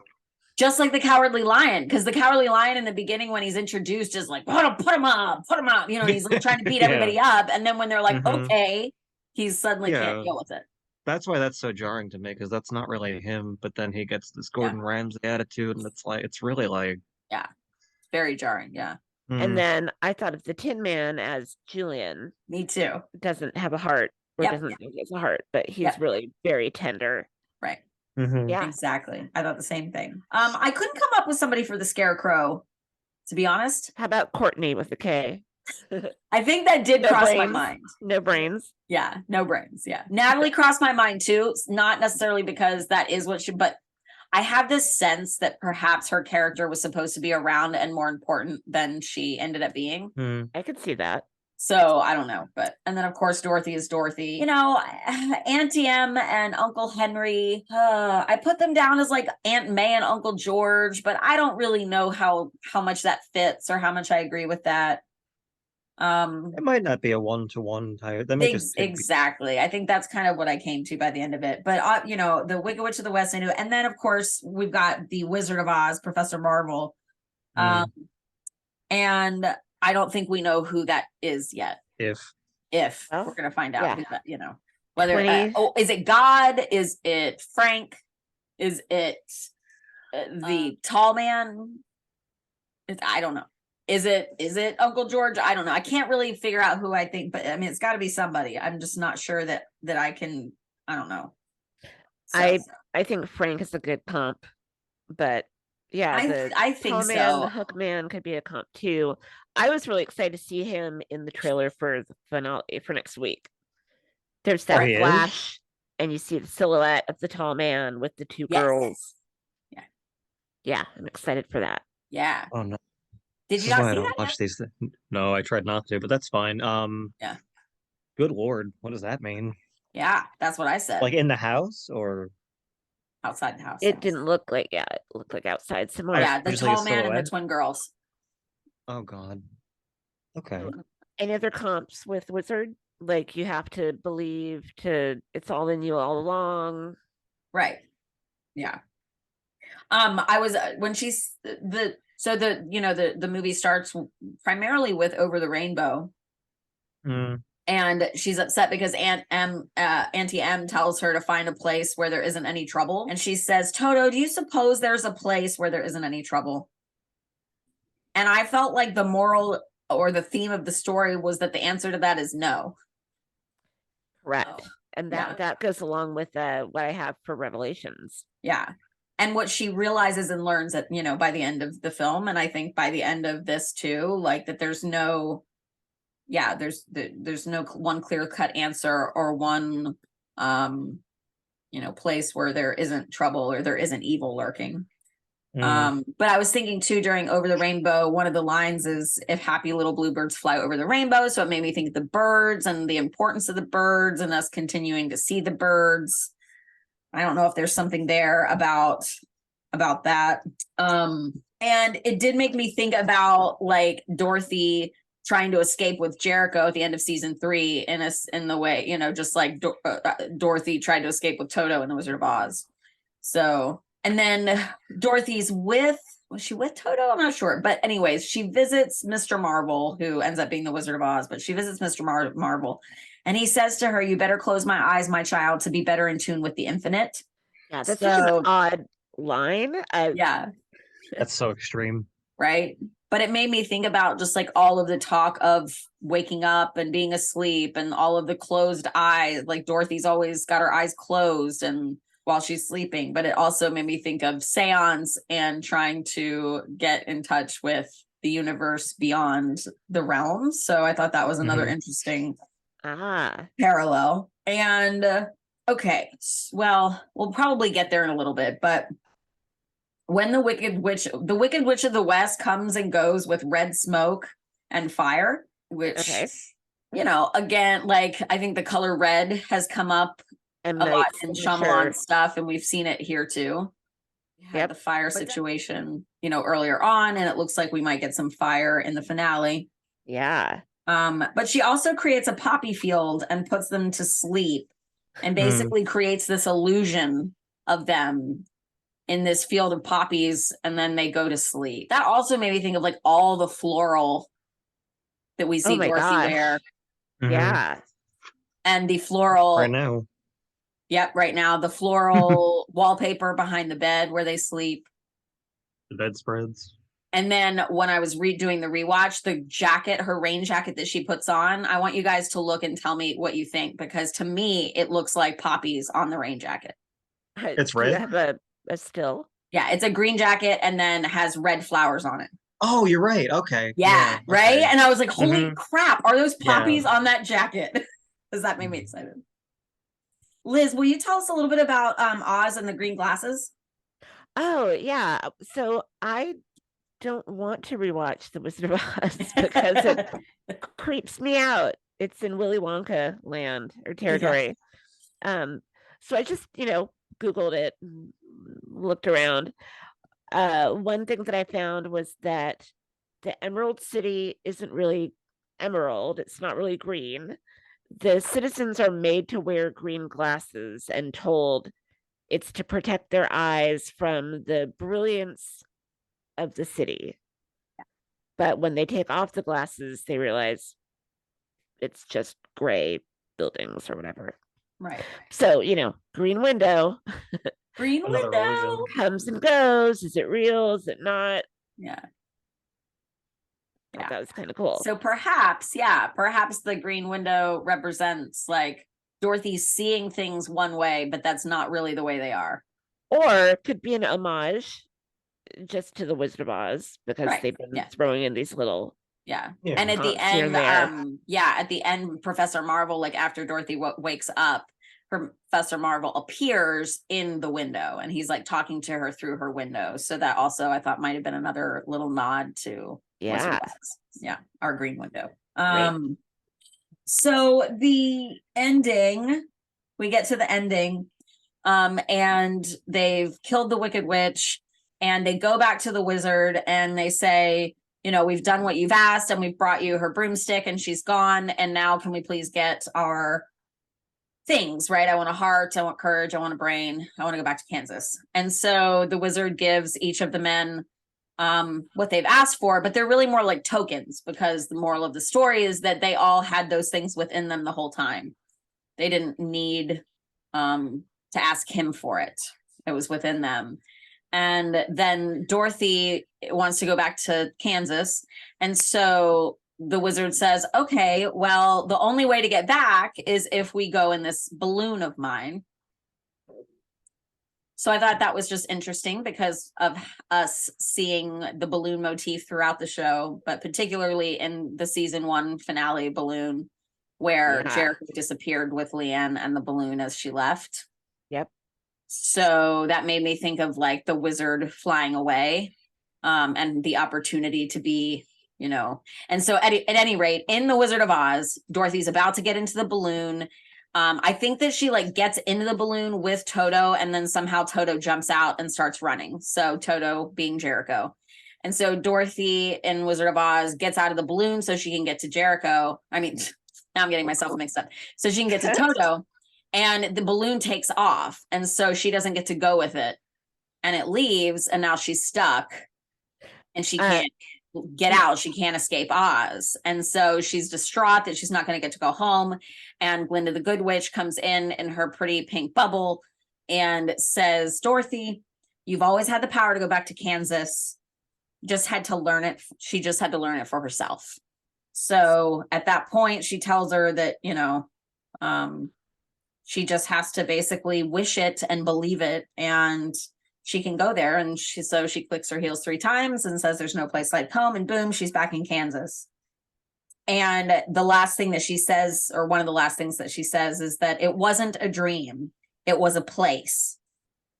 Just like the Cowardly Lion, because the Cowardly Lion in the beginning when he's introduced is like, put him up. You know, he's like trying to beat everybody up. And then when they're like, okay, he suddenly can't deal with it. That's why that's so jarring to me, because that's not really him. But then he gets this Gordon Ramsay attitude, and it's really like... Yeah, very jarring, yeah. And then I thought of the Tin Man as Julian. Me too. Doesn't have a heart. Or doesn't think he has a heart, but he's really very tender. Right. Yeah, exactly. I thought the same thing. I couldn't come up with somebody for the Scarecrow, to be honest. How about Courtney with a K? I think that did cross my mind. No brains. Yeah, no brains. Yeah. Natalie crossed my mind too. Not necessarily because that is what she, but I have this sense that perhaps her character was supposed to be around and more important than she ended up being. I could see that. So I don't know, and then of course Dorothy is Dorothy. You know, Auntie Em and Uncle Henry. I put them down as like Aunt May and Uncle George, but I don't really know how much that fits or how much I agree with that. It might not be a 1-to-1 type. Exactly. I think that's kind of what I came to by the end of it. But you know, the Wicked Witch of the West, I knew, and then of course we've got the Wizard of Oz, Professor Marvel, and I don't think we know who that is yet. If we're gonna find out, who that, you know, whether is it God? Is it Frank? Is it the tall man? I don't know. Is it Uncle George? I don't know. I can't really figure out who I think, but I mean, it's got to be somebody. I'm just not sure that I can. I don't know. So, I think Frank is a good comp, but yeah, I think tall so. Man, the Hook Man could be a comp too. I was really excited to see him in the trailer for the finale for next week. There's that flash, and you see the silhouette of the tall man with the 2 girls. Yeah, I'm excited for that. Yeah. Oh no. Did you not see that? Watch these things. No, I tried not to, but that's fine. Yeah. Good Lord, what does that mean? Yeah, that's what I said. Like in the house or outside the house? It didn't look like it looked like outside somewhere. Yeah, the tall man and the twin girls. Oh God. Okay. Any other comps with Wizard? Like you have to believe it's all in you all along. Right. Yeah. I was when she's the movie starts primarily with Over the Rainbow, Mm. And she's upset because Auntie M tells her to find a place where there isn't any trouble. And she says, Toto, do you suppose there's a place where there isn't any trouble? And I felt like the moral or the theme of the story was that the answer to that is no. Correct. And that goes along with what I have for Revelations. Yeah. And what she realizes and learns that, by the end of the film, and I think by the end of this too, like that there's no one clear-cut answer or one place where there isn't trouble or there isn't evil lurking. But I was thinking too, during Over the Rainbow, one of the lines is, if happy little bluebirds fly over the rainbow. So it made me think of the birds and the importance of the birds and us continuing to see the birds. I don't know if there's something there about that. And it did make me think about like Dorothy trying to escape with Jericho at the end of season 3 in the way, just like Dorothy tried to escape with Toto in The Wizard of Oz. So, and then Dorothy's was she with Toto? I'm not sure. But anyways, she visits Mr. Marvel, who ends up being the Wizard of Oz, but she visits Mr. Marvel. And he says to her, you better close my eyes, my child, to be better in tune with the infinite. Yeah, that's such an odd line. Yeah. That's so extreme. Right. But it made me think about just like all of the talk of waking up and being asleep and all of the closed eyes. Like Dorothy's always got her eyes closed and while she's sleeping. But it also made me think of seance and trying to get in touch with the universe beyond the realms. So I thought that was another interesting parallel. And okay, well, we'll probably get there in a little bit, but when the Wicked Witch of the West comes and goes with red smoke and fire, which, again, like I think the color red has come up a lot in Shyamalan stuff, and we've seen it here too. Yeah, the fire situation, earlier on, and it looks like we might get some fire in the finale. Yeah. But she also creates a poppy field and puts them to sleep and basically creates this illusion of them in this field of poppies, and then they go to sleep. That also made me think of like all the floral that we see Dorothy wear. Yeah. And the floral right now. Yep, right now. The floral wallpaper behind the bed where they sleep. The bedspreads. And then when I was doing the rewatch, the jacket, her rain jacket that she puts on, I want you guys to look and tell me what you think, because to me, it looks like poppies on the rain jacket. It's red? Do you have a still? Yeah, it's a green jacket and then has red flowers on it. Oh, you're right. Okay. Yeah, right? Okay. And I was like, holy crap, are those poppies Yeah. on that jacket? Does that make me excited? Liz, will you tell us a little bit about Oz and the green glasses? Oh, yeah. So I don't want to rewatch The Wizard of Oz because it creeps me out. It's in Willy Wonka land or territory. Yeah. So I just, Googled it, and looked around. One thing that I found was that the Emerald City isn't really emerald. It's not really green. The citizens are made to wear green glasses and told it's to protect their eyes from the brilliance of the city. But when they take off the glasses, they realize it's just gray buildings or whatever. Right. So, green window. Green window comes and goes. Is it real? Is it not? Yeah. That was kind of cool. So perhaps the green window represents like Dorothy's seeing things one way, but that's not really the way they are. Or it could be an homage just to the Wizard of Oz, because they've been throwing in these little and at the end at the end, Professor Marvel, like after Dorothy wakes up, Professor Marvel appears in the window and he's like talking to her through her window. So that also I thought might have been another little nod to Wizard of Oz. Our green window. So the ending, we get to the ending, and they've killed the Wicked Witch, and they go back to the wizard and they say, we've done what you've asked and we've brought you her broomstick and she's gone. And now can we please get our things, right? I want a heart, I want courage, I want a brain, I want to go back to Kansas. And so the wizard gives each of the men what they've asked for, but they're really more like tokens, because the moral of the story is that they all had those things within them the whole time. They didn't need to ask him for it. It was within them. And then Dorothy wants to go back to Kansas. And so the wizard says, okay, well, the only way to get back is if we go in this balloon of mine. So I thought that was just interesting because of us seeing the balloon motif throughout the show, but particularly in the season 1 finale balloon, where Jericho disappeared with Leanne and the balloon as she left. Yep. So that made me think of like the wizard flying away, and the opportunity to be, you know. And so at any rate, in The Wizard of Oz, Dorothy's about to get into the balloon. I think that she like gets into the balloon with Toto, and then somehow Toto jumps out and starts running. So Toto being Jericho. And so Dorothy in Wizard of Oz gets out of the balloon so she can get to Jericho. I mean, now I'm getting myself mixed up. So she can get to Toto, and the balloon takes off. And so she doesn't get to go with it. And it leaves, and now she's stuck. And she can't get out. She can't escape Oz. And so she's distraught that she's not going to get to go home. And Glinda the Good Witch comes in her pretty pink bubble and says, Dorothy, you've always had the power to go back to Kansas. Just had to learn it. She just had to learn it for herself. So at that point, she tells her that, you know, she just has to basically wish it and believe it, and she can go there. And she clicks her heels 3 times and says there's no place like home, and boom, she's back in Kansas. And the last thing that she says, or one of the last things that she says, is that it wasn't a dream, it was a place.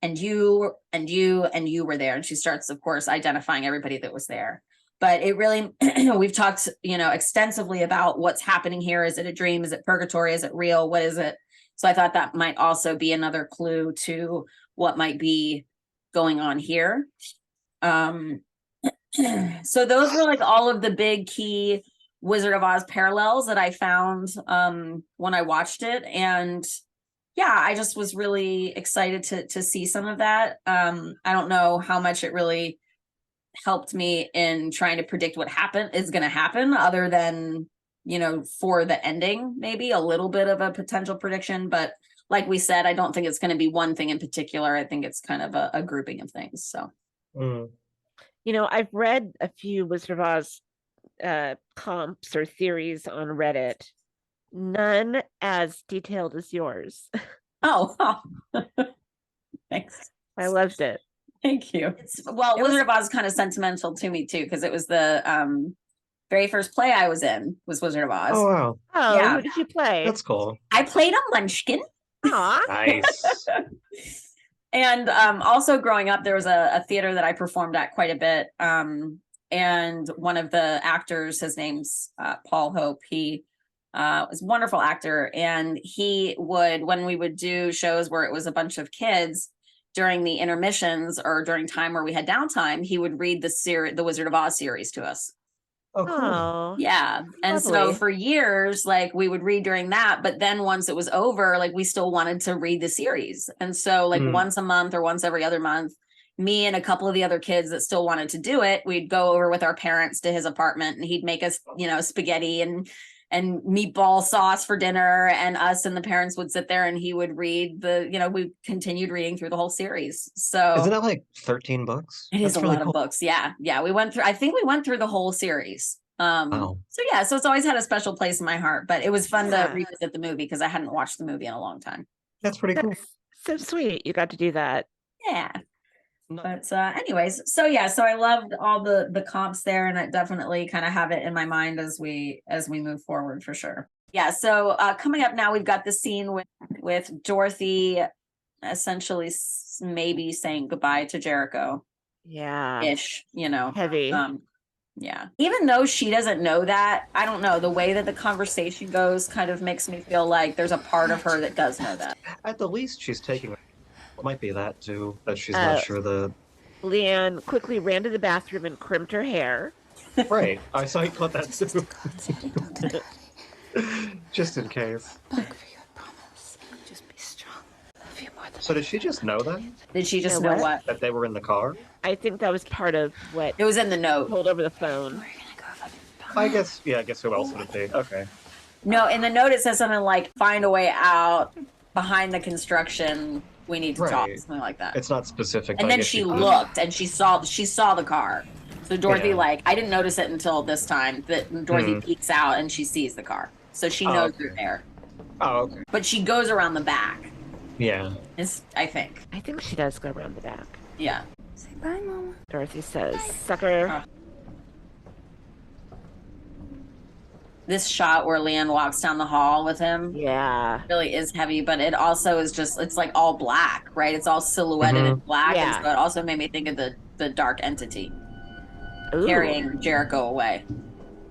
And you were there. And she starts, of course, identifying everybody that was there. But it really, we've talked, you know, extensively about what's happening here. Is it a dream? Is it purgatory? Is it real? What is it? So I thought that might also be another clue to what might be going on here. So those were like all of the big key Wizard of Oz parallels that I found when I watched it. And yeah, I just was really excited to see some of that. I don't know how much it really helped me in trying to predict what is going to happen, other than, you know, for the ending, maybe a little bit of a potential prediction. But like we said, I don't think it's going to be one thing in particular. I think it's kind of a grouping of things. So, you know, I've read a few Wizard of Oz comps or theories on Reddit. None as detailed as yours. Oh. Thanks. I loved it. Thank you. Wizard of Oz is kind of sentimental to me too, because it was the very first play I was in was Wizard of Oz. Oh wow! Oh, yeah. Who did you play? That's cool. I played a Munchkin. Aw. Nice. And also growing up, there was a theater that I performed at quite a bit. And one of the actors, his name's Paul Hope. He was a wonderful actor, and he would, when we would do shows where it was a bunch of kids, during the intermissions or during time where we had downtime, he would read the Wizard of Oz series to us. Oh, cool. Oh, Yeah. And so lovely. for years, like we would read during that, but then once it was over, like we still wanted to read the series. And so like once a month or once every other month, me and a couple of the other kids that still wanted to do it, we'd go over with our parents to his apartment, and he'd make us, you know, spaghetti and meatball sauce for dinner, and us and the parents would sit there and he would read we continued reading through the whole series. So Isn't that like 13 books? it is That's a really lot cool. of books. Yeah. I think we went through the whole series. Wow. So it's always had a special place in my heart, but it was fun to Yeah. revisit the movie because I hadn't watched the movie in a long time. That's pretty cool. That's so sweet. You got to do that. Yeah. But anyways, so I loved all the comps there, and I definitely kind of have it in my mind as we move forward for sure. Yeah. So coming up now, we've got the scene with Dorothy essentially maybe saying goodbye to Jericho. Yeah. Ish, you know. Heavy. Yeah. Even though she doesn't know that, I don't know, the way that the conversation goes kind of makes me feel like there's a part of her that does know that. At the least, she's taking. It might be that too, that she's not sure the. Leanne quickly ran to the bathroom and crimped her hair. Right. I saw you put that too. Just in case. Back for your promise. Just be strong. I love you more than So did she just know that? Did she just know know what? what? That they were in the car? I think that was part of what It was in the note. told over the phone. I guess who else would it be? Okay. No, in the note it says something like, find a way out behind the construction. We need to talk, Right. something like that. It's not specific. And but I then guess she you could- looked and she saw the car. So Dorothy, Yeah. like, I didn't notice it until this time that Dorothy peeks out and she sees the car. So she knows okay. they're there. Oh, okay. But she goes around the back. Yeah. I think. I think she does go around the back. Yeah. Say bye, Mama. Dorothy says, sucker. Oh. This shot where Leanne walks down the hall with him Yeah. really is heavy, but it also is just, it's like all black, right? It's all silhouetted in black. Yeah. And so it also made me think of the dark entity Ooh. carrying Jericho away.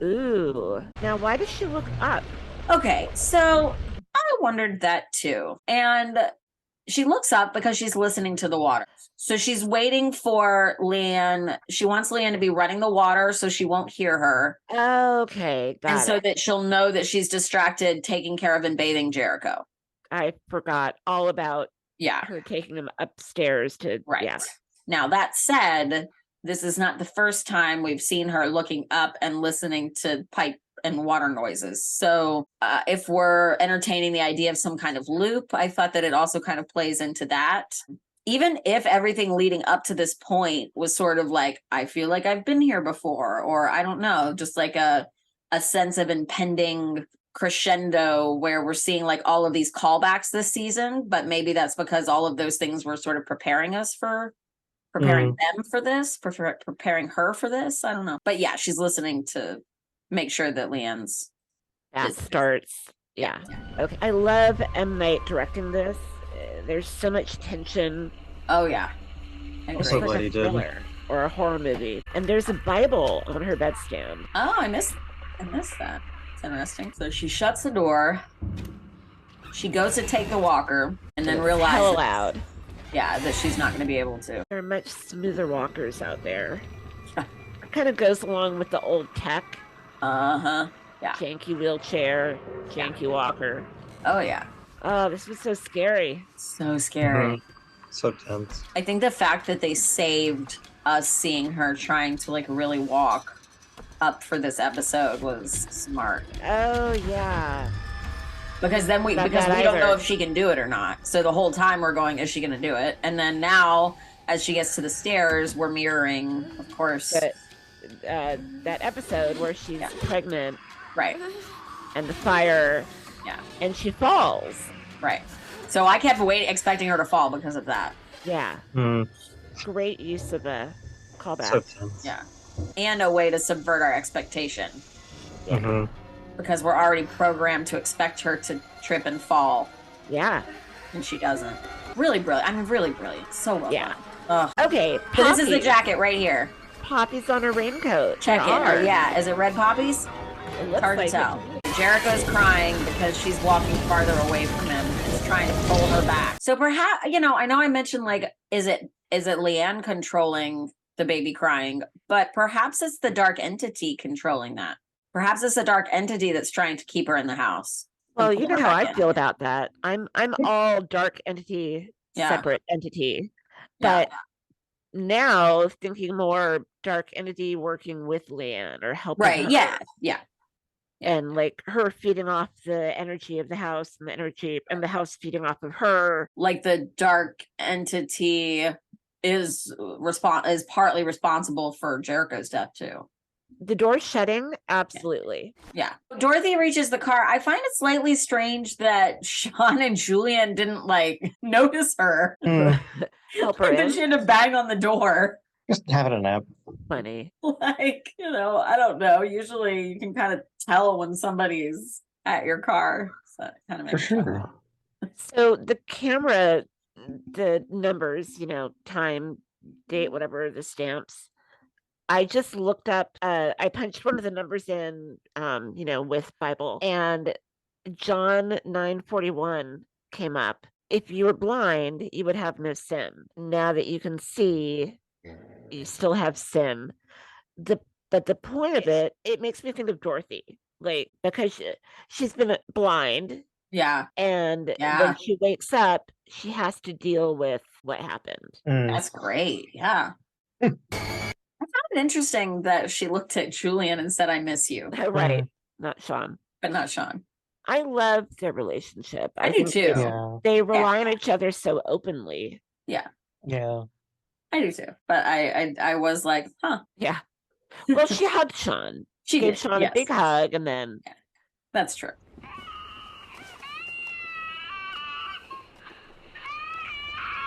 Ooh. Now, why does she look up? Okay, so I wondered that too. And she looks up because she's listening to the water. So she's waiting for Leanne. She wants Leanne to be running the water so she won't hear her. Okay, got And it. so that she'll know that she's distracted taking care of and bathing Jericho. I forgot all about Yeah, her taking him upstairs to, right. yeah. Now, that said, this is not the first time we've seen her looking up and listening to pipe and water noises. So if we're entertaining the idea of some kind of loop, I thought that it also kind of plays into that. Even if everything leading up to this point was sort of like, I feel like I've been here before, or I don't know, just like a sense of impending crescendo where we're seeing like all of these callbacks this season, but maybe that's because all of those things were sort of preparing us for preparing them for this, preparing her for this. I don't know. But yeah, she's listening to make sure that Leanne's That starts. Yeah. Okay. I love M. Night directing this. There's so much tension. Oh yeah. I Also agree. glad like he a did. thriller or a horror movie. And there's a Bible on her bedstand. Oh, I missed that. It's interesting. So she shuts the door. She goes to take the walker and then It's realizes hella loud. yeah, that she's not gonna be able to. There are much smoother walkers out there. It kind of goes along with the old tech. Uh-huh. Yeah. Janky wheelchair, janky walker. Oh yeah. Oh, this was so scary. So scary. So tense. I think the fact that they saved us seeing her trying to like really walk up for this episode was smart. Oh, yeah. Because then we Not because bad we don't know either. if she can do it or not. So the whole time we're going, is she gonna do it? And then now as she gets to the stairs, we're mirroring, of course. But that episode where she's pregnant Right. and the fire, Yeah. and she falls. Right. So I kept expecting her to fall because of that. Yeah. Mm, Great use of the callback. so tense. Yeah. And a way to subvert our expectation. Mhm. Because we're already programmed to expect her to trip and fall. Yeah. And she doesn't. Really brilliant. I mean, really brilliant. So well Yeah. done. Ugh. Okay. So this is the Poppy. jacket right here. Poppy's on her raincoat. Check it. Darn. Or, yeah. Is it red poppies? It looks Hard like to tell. it. Jericho's crying because she's walking farther away from him. He's trying to pull her back. So perhaps, I know I mentioned like, is it Leanne controlling the baby crying? But perhaps it's the dark entity controlling that. Perhaps it's a dark entity that's trying to keep her in the house. Well, and you pull know her how back I in. feel about that. I'm all dark entity, Yeah. separate entity. Yeah. But now thinking more dark entity working with Leanne or helping Right. her. Yeah. Yeah. And like her feeding off the energy of the house and the house feeding off of her. Like the dark entity is partly responsible for Jericho's death too. The door shutting, absolutely. Yeah. Dorothy reaches the car. I find it slightly strange that Sean and Julian didn't like notice her. Help her Like that in. she had to bang on the door. Just having a nap. Funny. Like, I don't know. Usually you can kind of tell when somebody's at your car. So it kind of For makes me sure. So the camera, the numbers, time, date, whatever, the stamps. I just looked up, I punched one of the numbers in, with Bible, and John 9:41 came up. If you were blind, you would have no sin. Now that you can see, you still have sin. But the point of it makes me think of Dorothy, like, because she's been blind Yeah, And Yeah. when she wakes up, she has to deal with what happened. that's great. Yeah. I found it interesting that she looked at Julian and said, I miss you, Right. Not Sean. but not Sean. I love their relationship. I do think too. Yeah. they rely on each other so openly. Yeah, Yeah. I do too. But I was like, huh. Yeah. Well, she hugged Sean. She Gave did. Sean Yes, a big hug, and then that's true.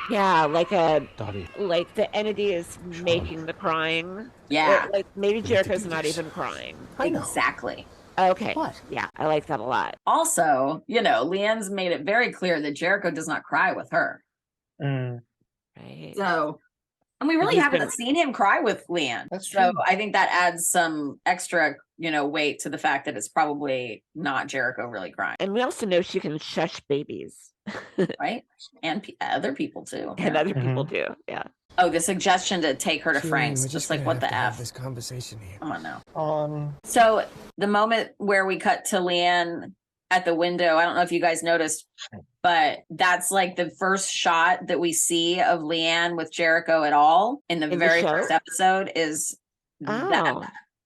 yeah, like Dottie, the entity is making the crying. Yeah, Or, like maybe We need to Jericho's do not this. even crying. I know. exactly. Okay. What? Yeah, I like that a lot. Also, Leanne's made it very clear that Jericho does not cry with her. Right. So, and we really he's haven't been- seen him cry with Leanne. That's So true. I think that adds some extra, weight to the fact that it's probably not Jericho really crying, And we also know she can shush babies. right? And other people too. And other people Mhm. do. Yeah. Oh, the suggestion to take her to Julian, Frank's, we're just gonna like what have the to have F? this conversation here. Come on now. Um, So the moment where we cut to Leanne at the window, I don't know if you guys noticed, but that's like the first shot that we see of Leanne with Jericho at all in the In the very show? first episode is that Oh,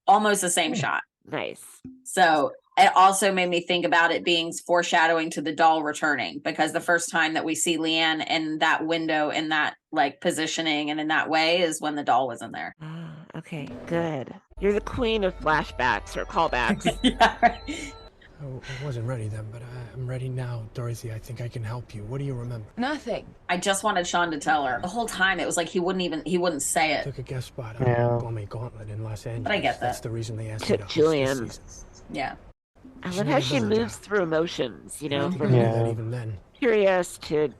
almost the same shot. nice. So it also made me think about it being foreshadowing to the doll returning, because the first time that we see Leanne in that window in that like positioning and in that way is when the doll was in there. Ah, okay, good. You're the queen of flashbacks or callbacks. Yeah, right. I wasn't ready then, but I'm ready now, Dorothy. I think I can help you. What do you remember? Nothing. I just wanted Sean to tell her the whole time. It was like he wouldn't say I it. took a guest spot Yeah. on Gourmet Gauntlet in Los Angeles. I get that. That's the reason they asked me Took to host Julian. this season. Yeah. I She love how never she does her moves job. through emotions, And I think I from knew Yeah. that even then. curious to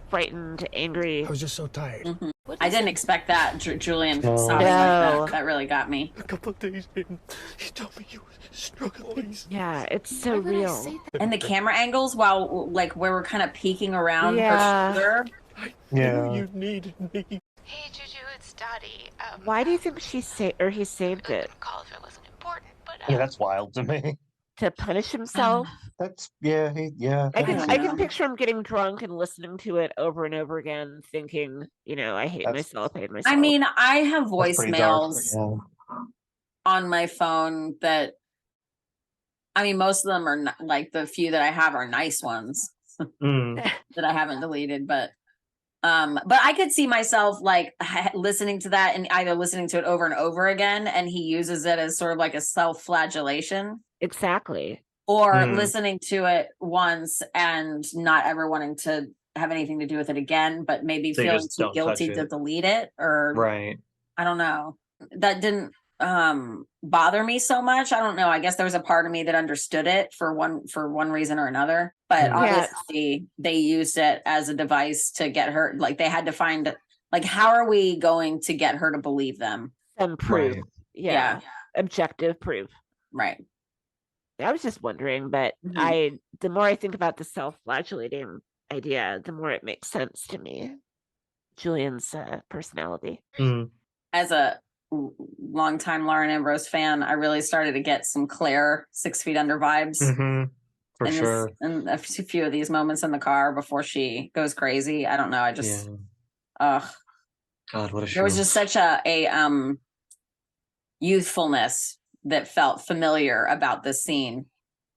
frightened to angry. I was just so tired. Mhm. What I is didn't it? expect that, Julian No. sobbing like No. that. That really got me. A couple of days in, he told me you were struggling. Yeah, it's so Why would I real. say that? And the camera angles, while like where we're kind of peeking around Yeah. her shoulder. I Yeah. knew you needed me. Hey Juju, it's Dottie. Why do you think he saved it? Call if it wasn't important, but yeah, that's wild to me. To punish himself? That's yeah, yeah. I don't can know. picture him getting drunk and listening to it over and over again, thinking, I hate That's- myself, I hate myself. I mean, I have That's pretty dark, voicemails yeah. on my phone that, I mean, most of them are not, like the few that I have are nice ones Mm. that I haven't deleted, but I could see myself like listening to that and either listening to it over and over again, and he uses it as sort of like a self-flagellation, Exactly. or Mm. listening to it once and not ever wanting to have anything to do with it again, but maybe So you feeling just too don't touch guilty to it. delete it, or Right. I don't know. That didn't bother me so much. I don't know. I guess there was a part of me that understood it for one reason or another. But Mm. obviously they used it as a device to get her, like they had to find, like, how are we going to get her to believe them? Some proof. Right. Yeah. Objective proof. Right. I was just wondering, but Mhm. the more I think about the self-flagellating idea, the more it makes sense to me. Julian's personality. Mm. As a longtime Lauren Ambrose fan, I really started to get some Claire 6 Feet Under vibes. Mm-hmm. For in sure. In a few of these moments in the car before she goes crazy. I don't know. I just, Yeah. God, what a show. there was just such a youthfulness that felt familiar about this scene,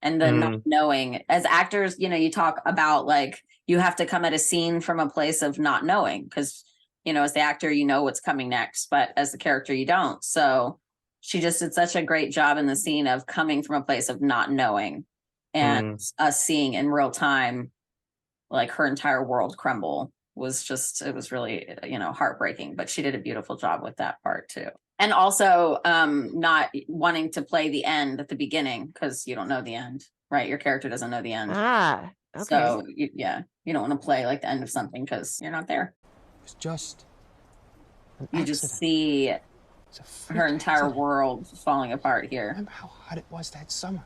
and the not knowing. As actors, you talk about like you have to come at a scene from a place of not knowing, because as the actor you know what's coming next, but as the character you don't. So she just did such a great job in the scene of coming from a place of not knowing, and us seeing in real time like her entire world crumble. It was really heartbreaking, but she did a beautiful job with that part too. And also not wanting to play the end at the beginning, because you don't know the end, right? Your character doesn't know the end. Ah, okay. So you don't want to play like the end of something because you're not there. It's just an You accident. just see It's a freak her entire accident. world falling apart here. Remember how hot it was that summer?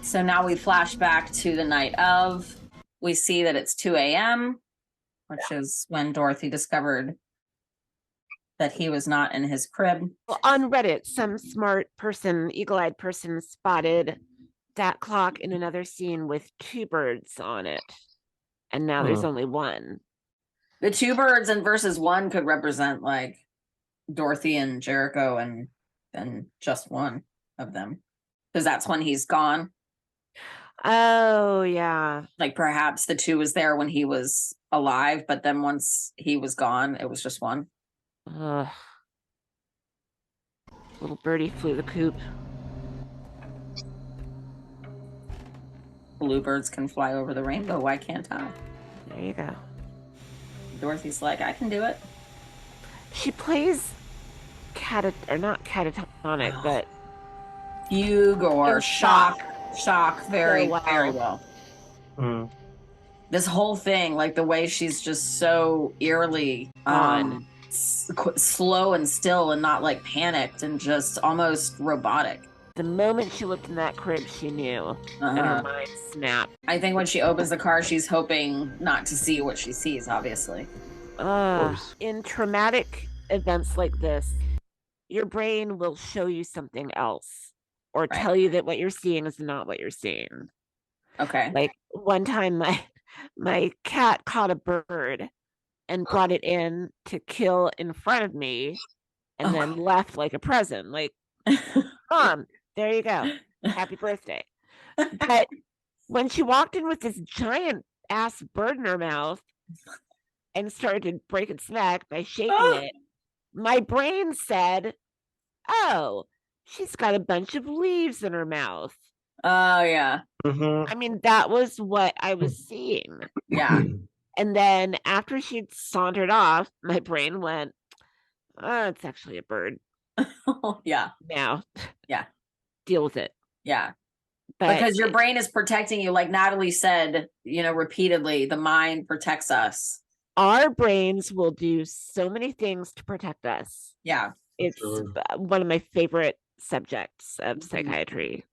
So now we flash back to the night of. We see that it's 2 a.m., which is when Dorothy discovered that he was not in his crib. Well, on Reddit, some smart person, eagle-eyed person spotted that clock in another scene with 2 birds on it, and now there's only 1. The 2 birds and versus 1 could represent like Dorothy and Jericho, and then just one of them, because that's when he's gone. Oh yeah, Like perhaps the 2 was there when he was alive, but then once he was gone, it was just 1. Little birdie flew the coop. Bluebirds can fly over the rainbow. Why can't I? There you go. Dorothy's like, I can do it. She plays not catatonic, but Fugue or shock, very Very well. This whole thing, like the way she's just so eerily slow and still, and not like panicked, and just almost robotic. The moment she looked in that crib, she knew, and her mind snapped. I think when she opens the car, she's hoping not to see what she sees, obviously. In traumatic events like this, your brain will show you something else, or tell you that what you're seeing is not what you're seeing. Okay. Like one time my cat caught a bird and brought it in to kill in front of me, and then left like a present. Like, Mom, there you go. Happy birthday. But when she walked in with this giant ass bird in her mouth and started to break its neck by shaking it, my brain said, oh, she's got a bunch of leaves in her mouth. Oh, yeah. I mean, that was what I was seeing. Yeah. And then after she'd sauntered off, my brain went, oh, it's actually a bird. Yeah. Now. Yeah. Deal with it. Yeah. But because your brain is protecting you. Like Natalie said, repeatedly, the mind protects us. Our brains will do so many things to protect us. Yeah. It's one of my favorite subjects of psychiatry,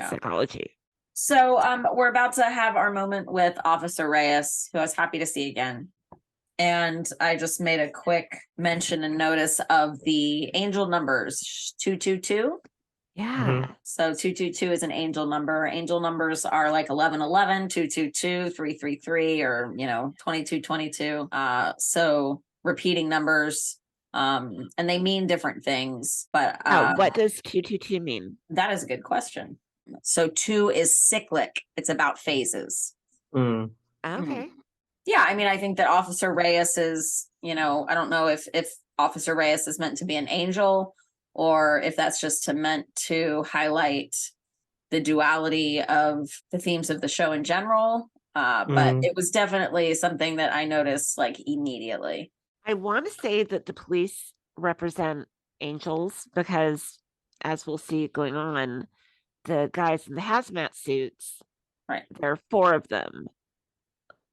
psychology. So we're about to have our moment with Officer Reyes, who I was happy to see again. And I just made a quick mention and notice of the angel numbers, 222. Yeah. So 222 is an angel number. Angel numbers are like 1111, 222, 333, or 2222. So repeating numbers. And they mean different things. But what does 222 mean? That is a good question. So 2 is cyclic. It's about phases. Okay. Yeah, I mean, I think that Officer Reyes is, I don't know if Officer Reyes is meant to be an angel, or if that's just meant to highlight the duality of the themes of the show in general. But it was definitely something that I noticed like immediately. I want to say that the police represent angels because, as we'll see going on, the guys in the hazmat suits, there are 4 of them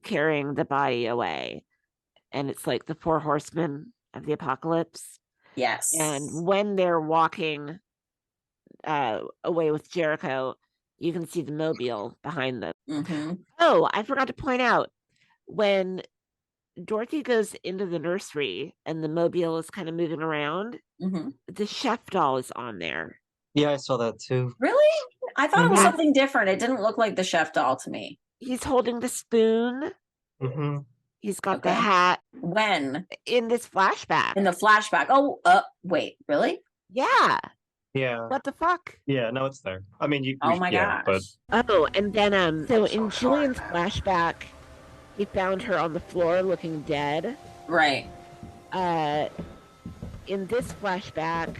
carrying the body away. And it's like the 4 horsemen of the apocalypse. Yes. And when they're walking away with Jericho, you can see the mobile behind them. Oh, I forgot to point out, when Dorothy goes into the nursery and the mobile is kind of moving around, the chef doll is on there. Yeah, I saw that too. Really? I thought it was something different. It didn't look like the chef doll to me. He's holding the spoon. He's got the hat. When? In this flashback. In the flashback. Oh, wait, really? Yeah. Yeah. What the fuck? Yeah, no, it's there. I mean, oh my gosh. But... Oh, and then so in Julian's flashback, he found her on the floor looking dead. Right. In this flashback,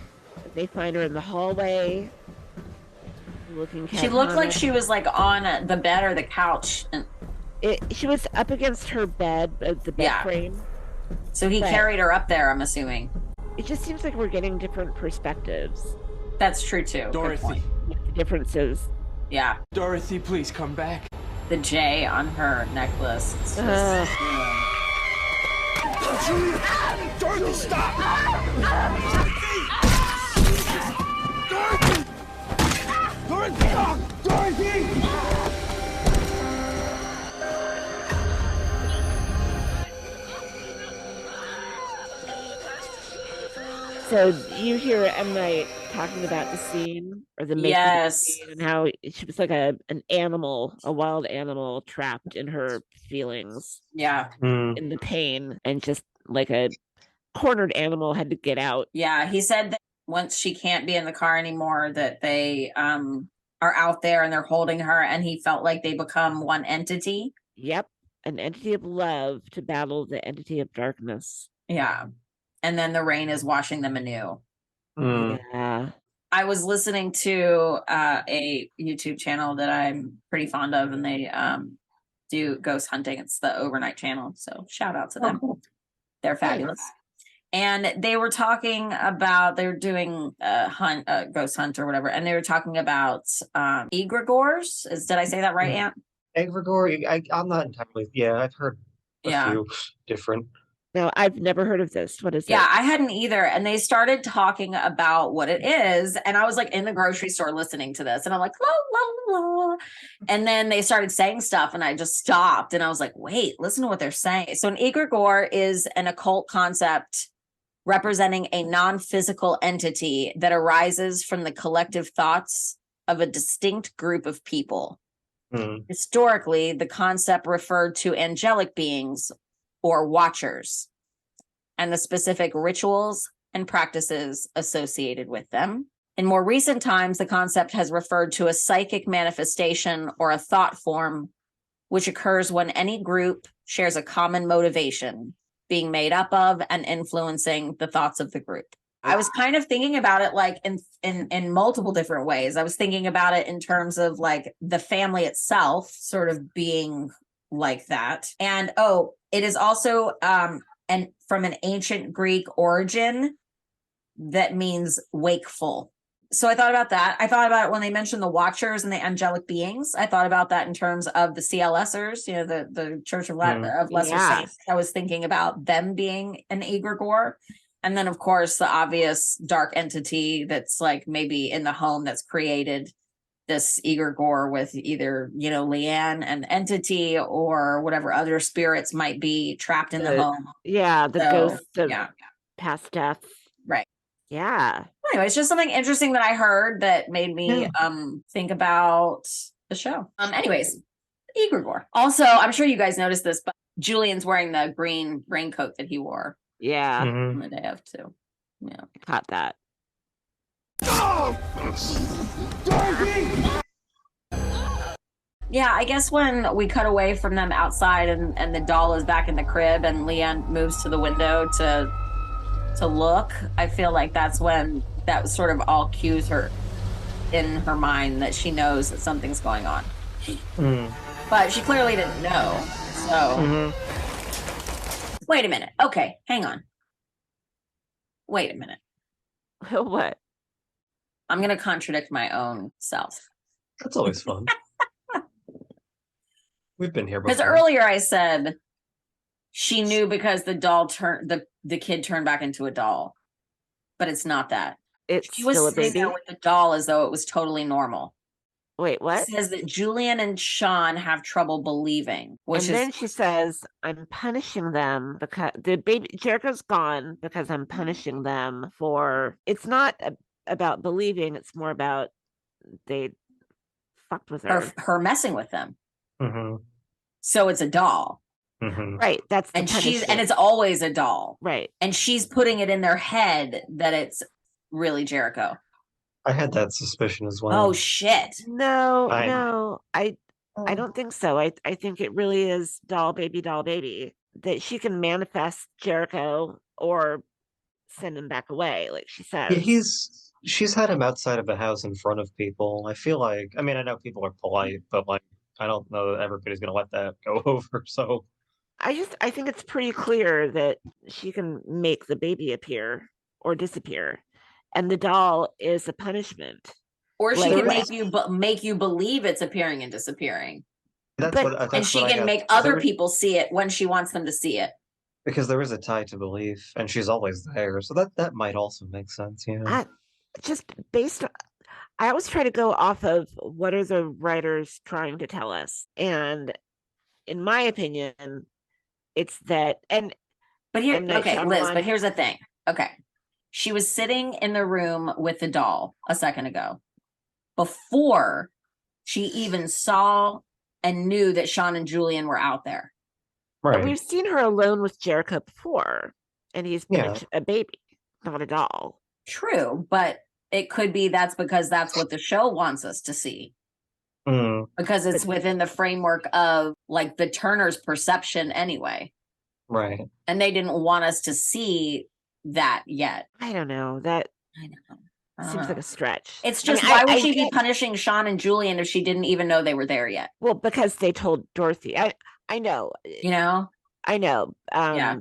they find her in the hallway looking She looked like she was like on the bed or the couch. And she was up against her bed, the bed frame. So he carried her up there, I'm assuming. It just seems like we're getting different perspectives. That's true too. Dorothy. Differences. Yeah. Dorothy, please come back. The J on her necklace. Dorothy, stop! Dorothy! Dorothy! Dorothy! So you hear M. Night talking about the scene or the making of the Yes. scene and how she was like an animal, a wild animal trapped in her feelings, Yeah. in the pain, and just like a cornered animal had to get out. Yeah. He said that once she can't be in the car anymore, that they are out there and they're holding her, and he felt like they become one entity. Yep. An entity of love to battle the entity of darkness. Yeah. And then the rain is washing them anew. Yeah. I was listening to a YouTube channel that I'm pretty fond of, and they do ghost hunting. It's the Overnight channel. So shout out to them. cool. They're fabulous. And they were talking about, they're doing a ghost hunt or whatever. And they were talking about egregores. Did I say that right, Aunt? Egregore, I'm not entirely, I've heard a few different. No, I've never heard of this. What is it? Yeah, I hadn't either. And they started talking about what it is. And I was like in the grocery store listening to this. And I'm like, la, la, la. And then they started saying stuff. And I just stopped. And I was like, wait, listen to what they're saying. So an egregore is an occult concept representing a non-physical entity that arises from the collective thoughts of a distinct group of people. Historically, the concept referred to angelic beings or watchers and the specific rituals and practices associated with them. In more recent times, the concept has referred to a psychic manifestation or a thought form, which occurs when any group shares a common motivation, being made up of and influencing the thoughts of the group. I was kind of thinking about it like in multiple different ways. I was thinking about it in terms of like the family itself sort of being like that. And it is also and from an ancient Greek origin that means wakeful. So I thought about that. I thought about it when they mentioned the watchers and the angelic beings. I thought about that in terms of the CLSers, the Church of Lesser Saints. I was thinking about them being an egregore. And then, of course, the obvious dark entity that's like maybe in the home that's created this egregore with either, Leanne, an entity, or whatever other spirits might be trapped in the home. Yeah, the ghosts of past deaths. Right. Yeah. Anyway, it's just something interesting that I heard that made me think about the show. Anyways, egregore. Also, I'm sure you guys noticed this, but Julian's wearing the green raincoat that he wore. Yeah. On the day of too. Yeah. Caught that. Yeah, I guess when we cut away from them outside and the doll is back in the crib and Leanne moves to the window to look, I feel like that's when that sort of all cues her in her mind that she knows that something's going on. But she clearly didn't know. So wait a minute. Okay, hang on. Wait a minute. What? I'm going to contradict my own self. That's always fun. We've been here before. Because earlier I said she knew because the doll the kid turned back into a doll. But it's not that. She was sitting there with the doll as though it was totally normal. Wait, what? It says that Julian and Sean have trouble believing, then she says, I'm punishing them because the baby Jericho's gone because I'm punishing them for, it's not about believing, it's more about they fucked with her messing with them. So it's a doll. Right. That's the punishment. And it's always a doll. Right. And she's putting it in their head that it's really Jericho. I had that suspicion as well. Oh shit. No, I don't think so. I think it really is doll baby, that she can manifest Jericho or send him back away, like she says. Yeah, she's had him outside of the house in front of people. I feel like, I know people are polite, but like, I don't know that everybody's going to let that go over. So I think it's pretty clear that she can make the baby appear or disappear. And the doll is a punishment. Or she can make you believe it's appearing and disappearing. She can make other people see it when she wants them to see it. Because there is a tie to belief, and she's always there. So that might also make sense, Just based on, I always try to go off of what are the writers trying to tell us. And in my opinion, it's that, Liz, but here's the thing. Okay. She was sitting in the room with the doll a second ago, before she even saw and knew that Sean and Julian were out there. But we've seen her alone with Jericho before, and he's been a baby, not a doll. True, but it could be that's because that's what the show wants us to see. Because it's within the framework of like the Turner's perception anyway. Right. And they didn't want us to see that yet. I don't know. That I know. seems like a stretch. It's just, why would she be punishing Sean and Julian if she didn't even know they were there yet? Well, because they told Dorothy. I know. You know? I know. Yeah.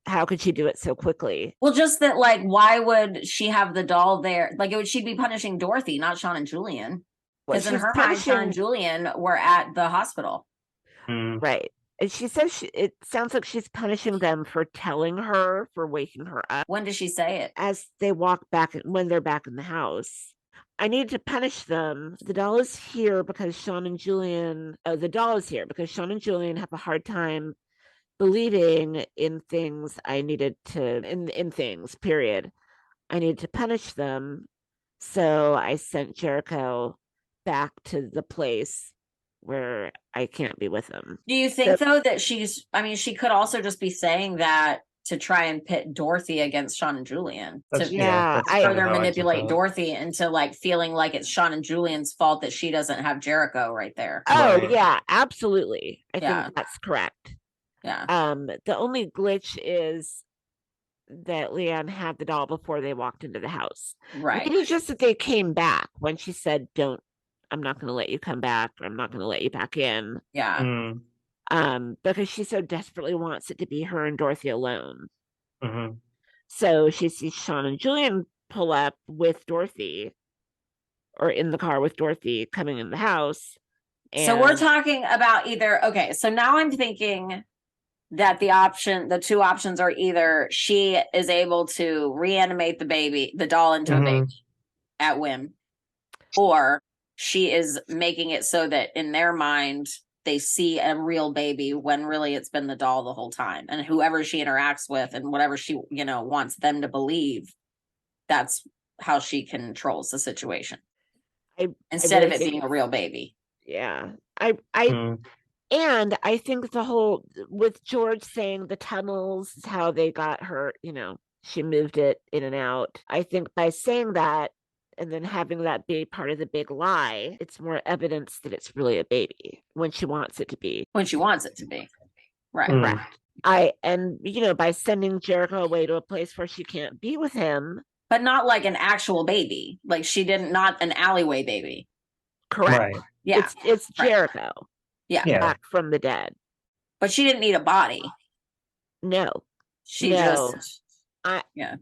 How could she do it so quickly? Well, just that, like, why would she have the doll there? Like, she'd be punishing Dorothy, not Sean and Julian. Because in her mind, Sean and Julian were at the hospital. Right. And she says it sounds like she's punishing them for telling her, for waking her up. When does she say it? As they walk back, when they're back in the house. I need to punish them. The doll is here because Sean and Julian, the doll is here because Sean and Julian have a hard time believing in things I needed to, in things, period. I needed to punish them. So I sent Jericho back to the place where I can't be with him. Do you think, though, that she could also just be saying that to try and pit Dorothy against Sean and Julian? To further manipulate Dorothy into, like, feeling like it's Sean and Julian's fault that she doesn't have Jericho right there. Oh, yeah, absolutely. I think that's correct. Yeah. The only glitch is that Leanne had the doll before they walked into the house. Right. Maybe just that they came back when she said, I'm not going to let you come back. Or I'm not going to let you back in. Yeah. Because she so desperately wants it to be her and Dorothy alone. So she sees Sean and Julian pull up with Dorothy, or in the car with Dorothy coming in the house. So we're talking about either, okay, so now I'm thinking that the two options are either she is able to reanimate the doll into a baby at whim, or she is making it so that in their mind they see a real baby when really it's been the doll the whole time, and whoever she interacts with and whatever she wants them to believe, that's how she controls the situation instead of it being a real baby. Yeah. And I think the whole, with George saying the tunnels is how they got her, she moved it in and out. I think by saying that and then having that be part of the big lie, it's more evidence that it's really a baby when she wants it to be. When she wants it to be. Right. Right. By sending Jericho away to a place where she can't be with him. But not like an actual baby. Like not an alleyway baby. Correct. Right. Yeah. It's Jericho. Yeah. Back from the dead. But she didn't need a body. No.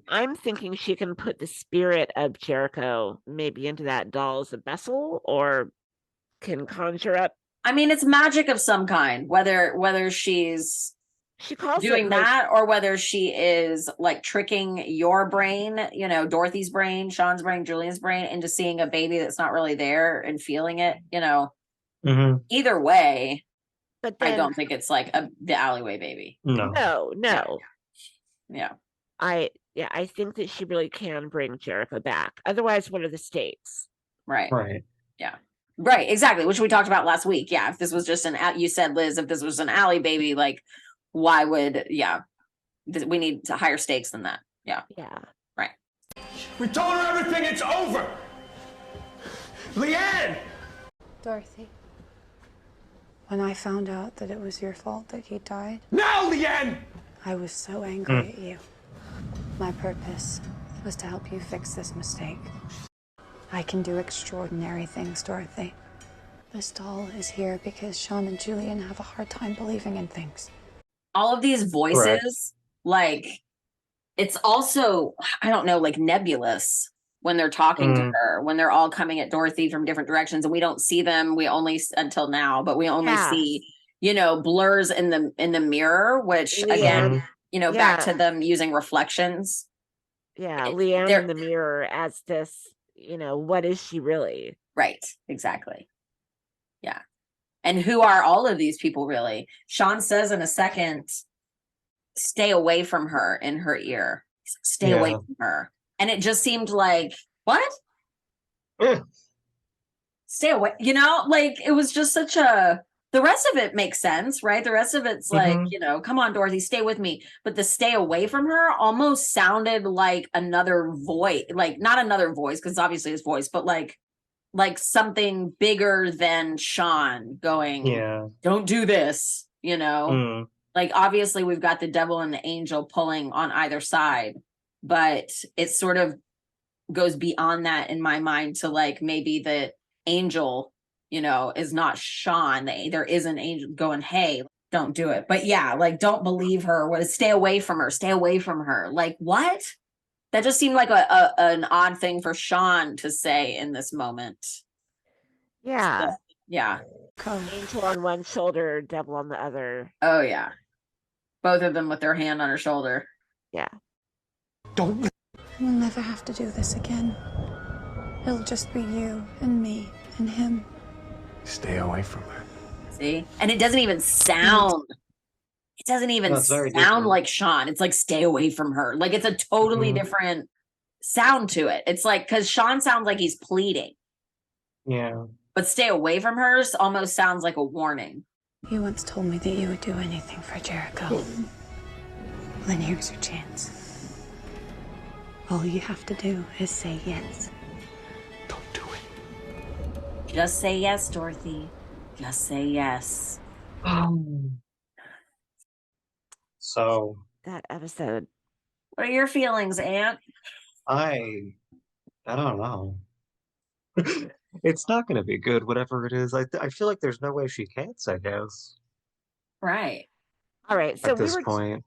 I'm thinking she can put the spirit of Jericho maybe into that doll as a vessel, or can conjure up. I mean, it's magic of some kind, whether she's doing that, or whether she is like tricking your brain, Dorothy's brain, Sean's brain, Julian's brain, into seeing a baby that's not really there and feeling it, Either way, but then, I don't think it's like the alleyway baby. No. Yeah. I think that she really can bring Jericho back. Otherwise, what are the stakes? Right. Yeah. Right. Exactly. Which we talked about last week. Yeah. If this was just you said, Liz, if this was an alley baby, like, why would, we need higher stakes than that. Yeah. Yeah. Right. We told her everything. It's over. Leanne! Dorothy, when I found out that it was your fault that he died. No, Leanne! I was so angry at you. My purpose was to help you fix this mistake. I can do extraordinary things, Dorothy. This doll is here because Sean and Julian have a hard time believing in things. All of these voices, like, it's also, I don't know, like nebulous when they're talking to her, when they're all coming at Dorothy from different directions, and we don't see them. We only, until now, but we only see, blurs in the mirror, which again, back to them using reflections. Yeah, Leanne in the mirror as this, what is she really? Right, exactly. Yeah. And who are all of these people really? Sean says in a second, stay away from her in her ear. Stay away from her. And it just seemed like, what? Eh. Stay away. Like it was just such a, the rest of it makes sense, right? The rest of it's like, come on, Dorothy, stay with me. But the stay away from her almost sounded like another voice, like not another voice, because obviously his voice, but like something bigger than Sean going, don't do this, Like obviously we've got the devil and the angel pulling on either side, but it sort of goes beyond that in my mind to like maybe the angel, is not Sean. There is an angel going, hey, don't do it. But yeah, like don't believe her. Stay away from her. Stay away from her. Like what? That just seemed like an odd thing for Sean to say in this moment. Yeah. So, yeah. Angel on one shoulder, devil on the other. Oh yeah. Both of them with their hand on her shoulder. Yeah. Don't. We'll never have to do this again. It'll just be you and me and him. Stay away from her. See? And it doesn't even sound. It doesn't even sound like Sean. It's like stay away from her. Like it's a totally different sound to it. It's like because Sean sounds like he's pleading. Yeah. But stay away from her almost sounds like a warning. You once told me that you would do anything for Jericho. Well, then here's your chance. All you have to do is say yes. Don't do it. Just say yes, Dorothy. Just say yes. So that episode. What are your feelings, Aunt? I don't know. It's not going to be good, whatever it is. I feel like there's no way she can say yes. Right. All right. So at this point,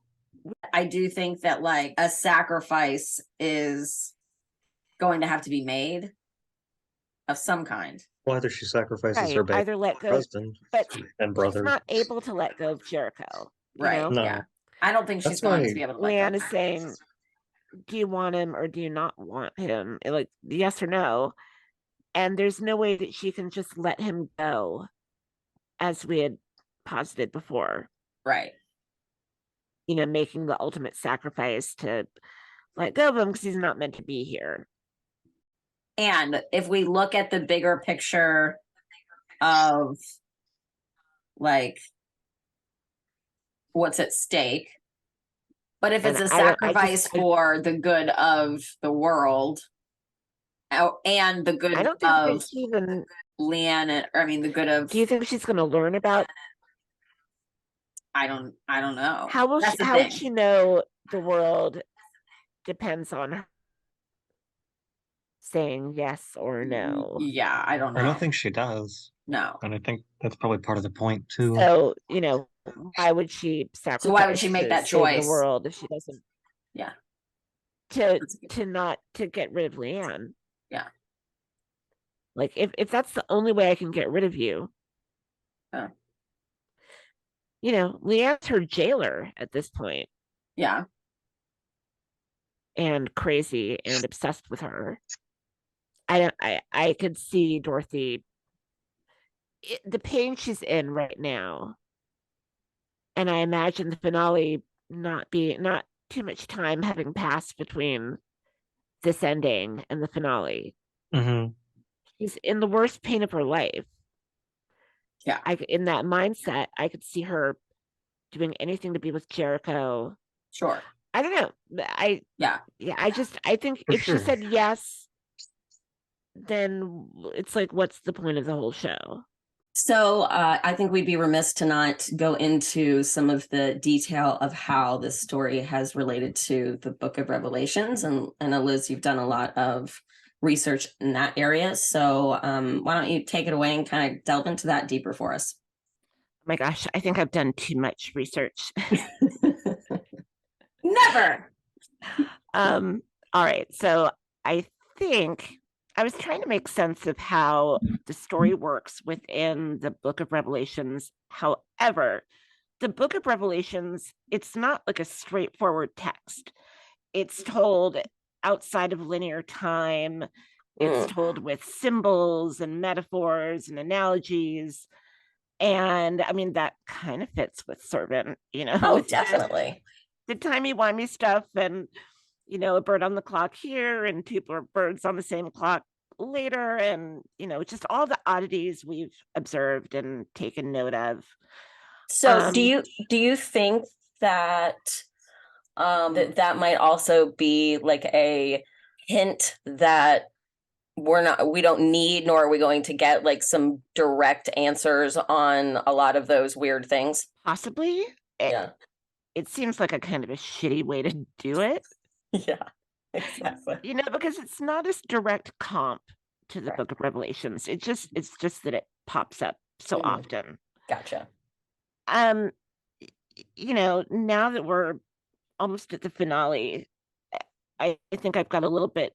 I do think that like a sacrifice is going to have to be made of some kind. Well, either she sacrifices her either let go, husband and brother. She's not able to let go of Jericho. Right. No. Yeah. I don't think she's going to be able to let Leanne go. is saying, do you want him or do you not want him? Like yes or no. And there's no way that she can just let him go, as we had posited before. Right. Making the ultimate sacrifice to let go of him because he's not meant to be here. And if we look at the bigger picture of like what's at stake, but if it's a sacrifice for the good of the world and the good of Leanne, the good of. Do you think she's going to learn about? I don't know. How would she know the world depends on her saying yes or no? Yeah, I don't know. I don't think she does. No. And I think that's probably part of the point too. So, why would she sacrifice? So why would she make that choice? The world if she doesn't? Yeah. To get rid of Leanne. Yeah. Like if that's the only way I can get rid of you. Leanne's her jailer at this point. Yeah. And crazy and obsessed with her. I could see Dorothy, the pain she's in right now. And I imagine the finale not too much time having passed between this ending and the finale. Mm-hmm. She's in the worst pain of her life. Yeah. In that mindset, I could see her doing anything to be with Jericho. Sure. I don't know. I think if she said yes, then it's like, what's the point of the whole show? So I think we'd be remiss to not go into some of the detail of how this story has related to the Book of Revelations. And Liz, you've done a lot of research in that area. So why don't you take it away and kind of delve into that deeper for us? Oh my gosh, I think I've done too much research. Never. All right. So I think I was trying to make sense of how the story works within the Book of Revelations. However, the Book of Revelations, it's not like a straightforward text. It's told outside of linear time. It's told with symbols and metaphors and analogies. And that kind of fits with Servant, Oh, definitely. The timey-wimey stuff and a bird on the clock here and two birds on the same clock later, and just all the oddities we've observed and taken note of. So do you think that that might also be like a hint that we don't need, nor are we going to get like some direct answers on a lot of those weird things? Possibly. Yeah. It seems like a kind of a shitty way to do it. Yeah, exactly. Because it's not a direct comp to the Book of Revelations. It's just that it pops up so often. Gotcha. Now that we're almost at the finale, I think I've got a little bit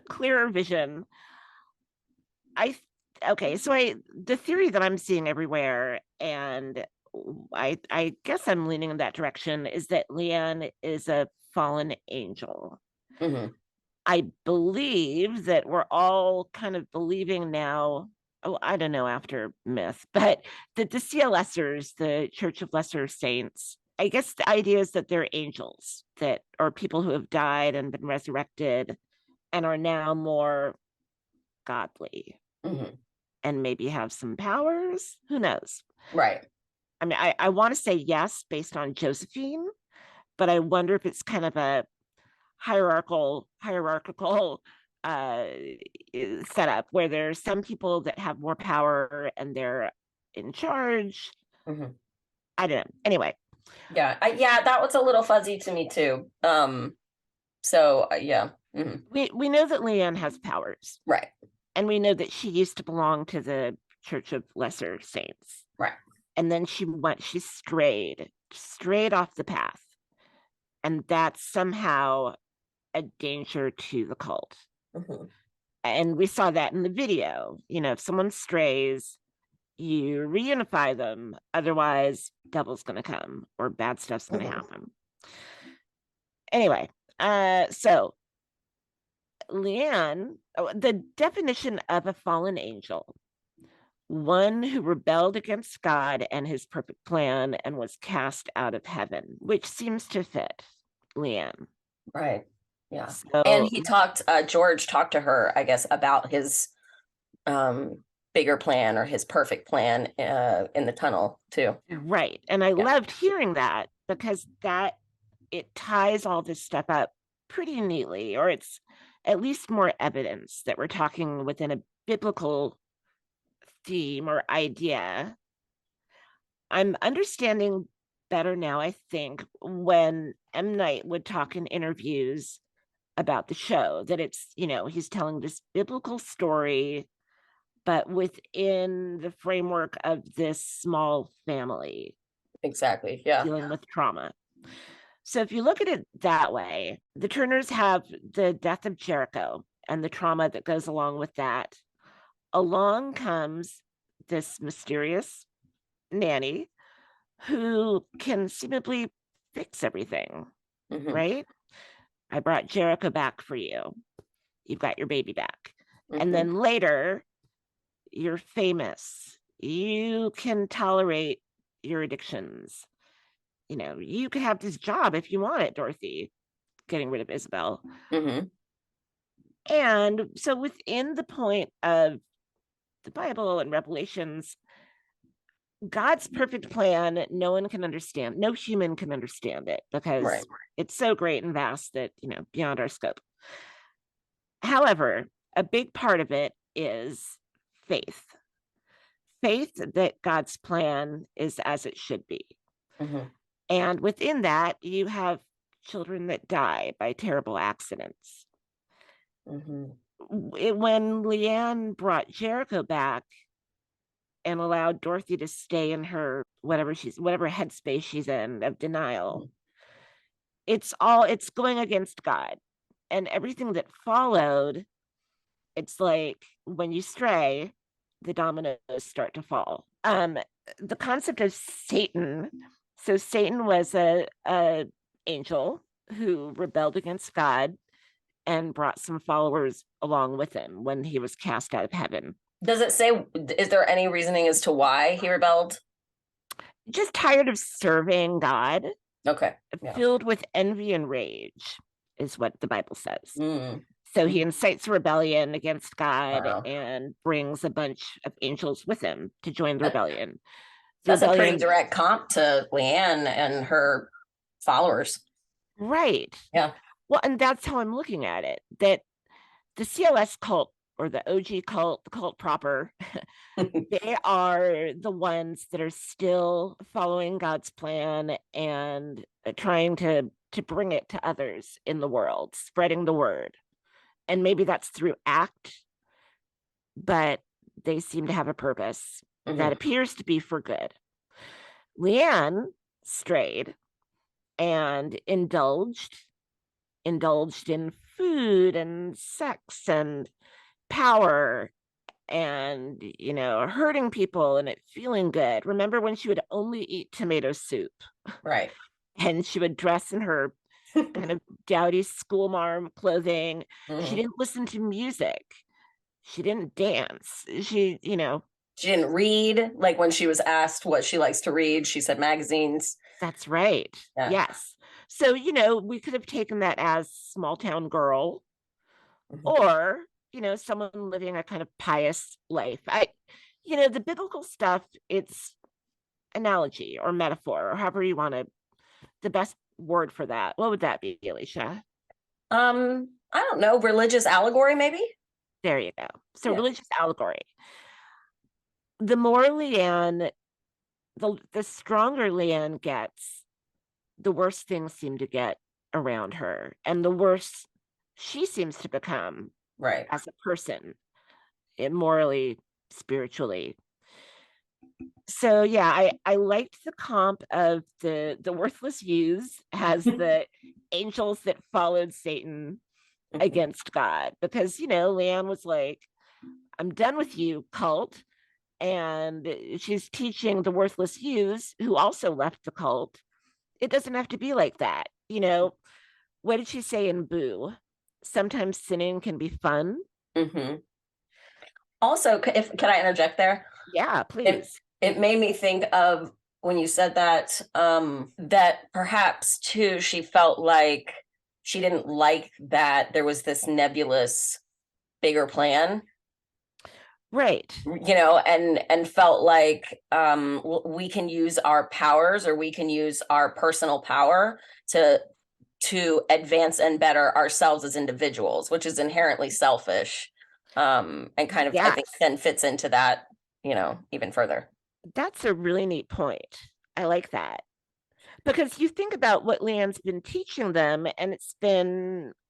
clearer vision. The theory that I'm seeing everywhere, and I guess I'm leaning in that direction, is that Leanne is a fallen angel. Mm-hmm. I believe that we're all kind of believing now, I don't know after myth, but that the CLSers, the Church of Lesser Saints, I guess the idea is that they're angels, that are people who have died and been resurrected and are now more godly. Mm-hmm. And maybe have some powers. Who knows? Right. I mean, I want to say yes based on Josephine, but I wonder if it's kind of a hierarchical setup where there's some people that have more power and they're in charge. Mm-hmm. I don't know. Anyway. Yeah. That was a little fuzzy to me too. So yeah. Mm-hmm. We know that Leanne has powers. Right. And we know that she used to belong to the Church of Lesser Saints. Right. And then she strayed off the path. And that's somehow a danger to the cult. Mm-hmm. And we saw that in the video. If someone strays, you reunify them. Otherwise, devil's going to come or bad stuff's going to happen. Anyway, so Leanne, the definition of a fallen angel: one who rebelled against God and his perfect plan and was cast out of heaven, which seems to fit Leanne. Right. Yeah. So, and George talked to her, I guess, about his bigger plan or his perfect plan in the tunnel too. Right. And I loved hearing that, because it ties all this stuff up pretty neatly, or it's at least more evidence that we're talking within a biblical theme or idea. I'm understanding better now, I think, when M. Night would talk in interviews about the show, that it's, he's telling this biblical story, but within the framework of this small family. Exactly. Yeah. Dealing with trauma. So if you look at it that way, the Turners have the death of Jericho and the trauma that goes along with that. Along comes this mysterious nanny who can seemingly fix everything, right? I brought Jericho back for you. You've got your baby back. And then later, you're famous. You can tolerate your addictions. You could have this job if you want it, Dorothy, getting rid of Isabel. And so within the point of the Bible and Revelations, God's perfect plan, no one can understand. No human can understand it, because it's so great and vast that, beyond our scope. However, a big part of it is faith. Faith that God's plan is as it should be. And within that, you have children that die by terrible accidents. When Leanne brought Jericho back and allowed Dorothy to stay in her whatever headspace she's in of denial, it's going against God. And everything that followed, it's like when you stray, the dominoes start to fall. The concept of Satan. So Satan was a angel who rebelled against God and brought some followers along with him when he was cast out of heaven. Does it say, is there any reasoning as to why he rebelled? Just tired of serving God. Okay. Filled with envy and rage. is what the Bible says. Mm. So he incites rebellion against God Wow. and brings a bunch of angels with him to join the rebellion. That's a pretty direct comp to Leanne and her followers. Right. Yeah. Well, and that's how I'm looking at it, that the CLS cult, or the OG cult, the cult proper, they are the ones that are still following God's plan and trying to bring it to others in the world, spreading the word. And maybe that's through act, but they seem to have a purpose that appears to be for good. Leanne strayed and indulged in food and sex and power and, you know, hurting people and it feeling good. Remember when she would only eat tomato soup? Right. And she would dress in her kind of dowdy schoolmarm clothing. She didn't listen to music. She didn't dance. She didn't read. Like when she was asked what she likes to read, she said magazines. That's right. Yeah. Yes. So, you know, we could have taken that as small town girl or, you know, someone living a kind of pious life. The biblical stuff, it's analogy or metaphor or however you want to, the best word for that. What would that be, Alicia? I don't know. Religious allegory, maybe? There you go. So religious allegory. The more Leanne, the stronger Leanne gets, the worse things seem to get around her. And the worse she seems to become as a person, morally, spiritually. So yeah, I liked the comp of the worthless youths as the angels that followed Satan against God, because Leanne was like, I'm done with you, cult. And she's teaching the worthless youths who also left the cult, it doesn't have to be like that. What did she say in Boo? Sometimes sinning can be fun. Also, can I interject there? Yeah, please. It made me think of when you said that, that perhaps too, she felt like she didn't like that there was this nebulous bigger plan. Right. And felt like we can use our powers, or we can use our personal power to advance and better ourselves as individuals, which is inherently selfish. And kind of, I think, then fits into that, even further. That's a really neat point. I like that. Because you think about what Leanne's been teaching them, and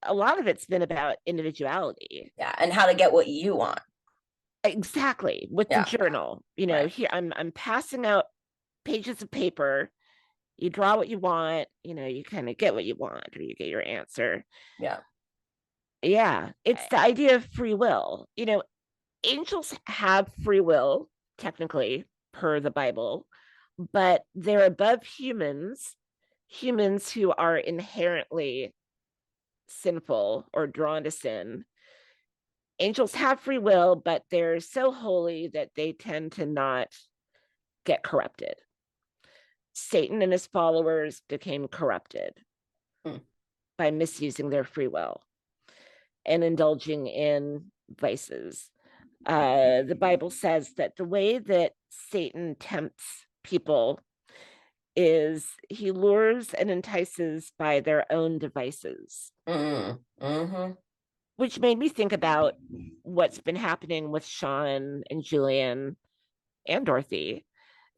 a lot of it's been about individuality. Yeah, and how to get what you want. Exactly. With the journal, here I'm passing out pages of paper. You draw what you want, you kind of get what you want, or you get your answer. Yeah. It's the idea of free will. Angels have free will, technically, per the Bible, but they're above humans who are inherently sinful or drawn to sin. Angels have free will, but they're so holy that they tend to not get corrupted. Satan and his followers became corrupted by misusing their free will and indulging in vices. The Bible says that the way that Satan tempts people is he lures and entices by their own devices. Which made me think about what's been happening with Sean and Julian and Dorothy,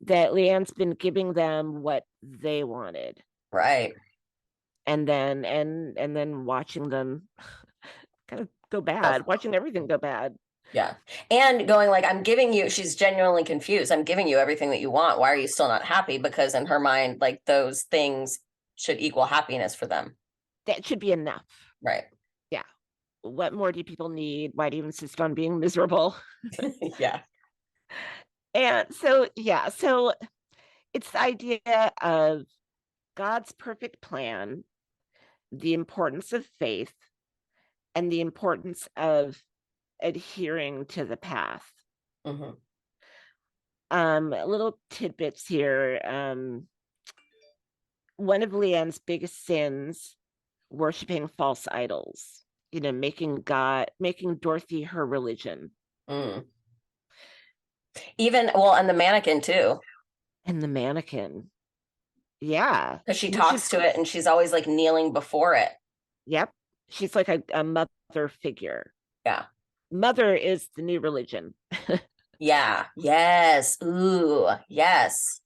that Leanne's been giving them what they wanted. Right. And then watching them kind of go bad, watching everything go bad. Yeah. And going like, I'm giving you, she's genuinely confused. I'm giving you everything that you want. Why are you still not happy? Because in her mind, like, those things should equal happiness for them. That should be enough. Right. Yeah. What more do people need? Why do you insist on being miserable? Yeah. And so it's the idea of God's perfect plan, the importance of faith, and the importance of adhering to the path. Little tidbits here. One of Leanne's biggest sins worshiping false idols, making Dorothy her religion. Mm. Even, well, and the mannequin too. And the mannequin. Yeah. Because she talks to it and she's always like kneeling before it. Yep. She's like a mother figure. Yeah. Mother is the new religion. Yeah. Yes. Ooh, yes.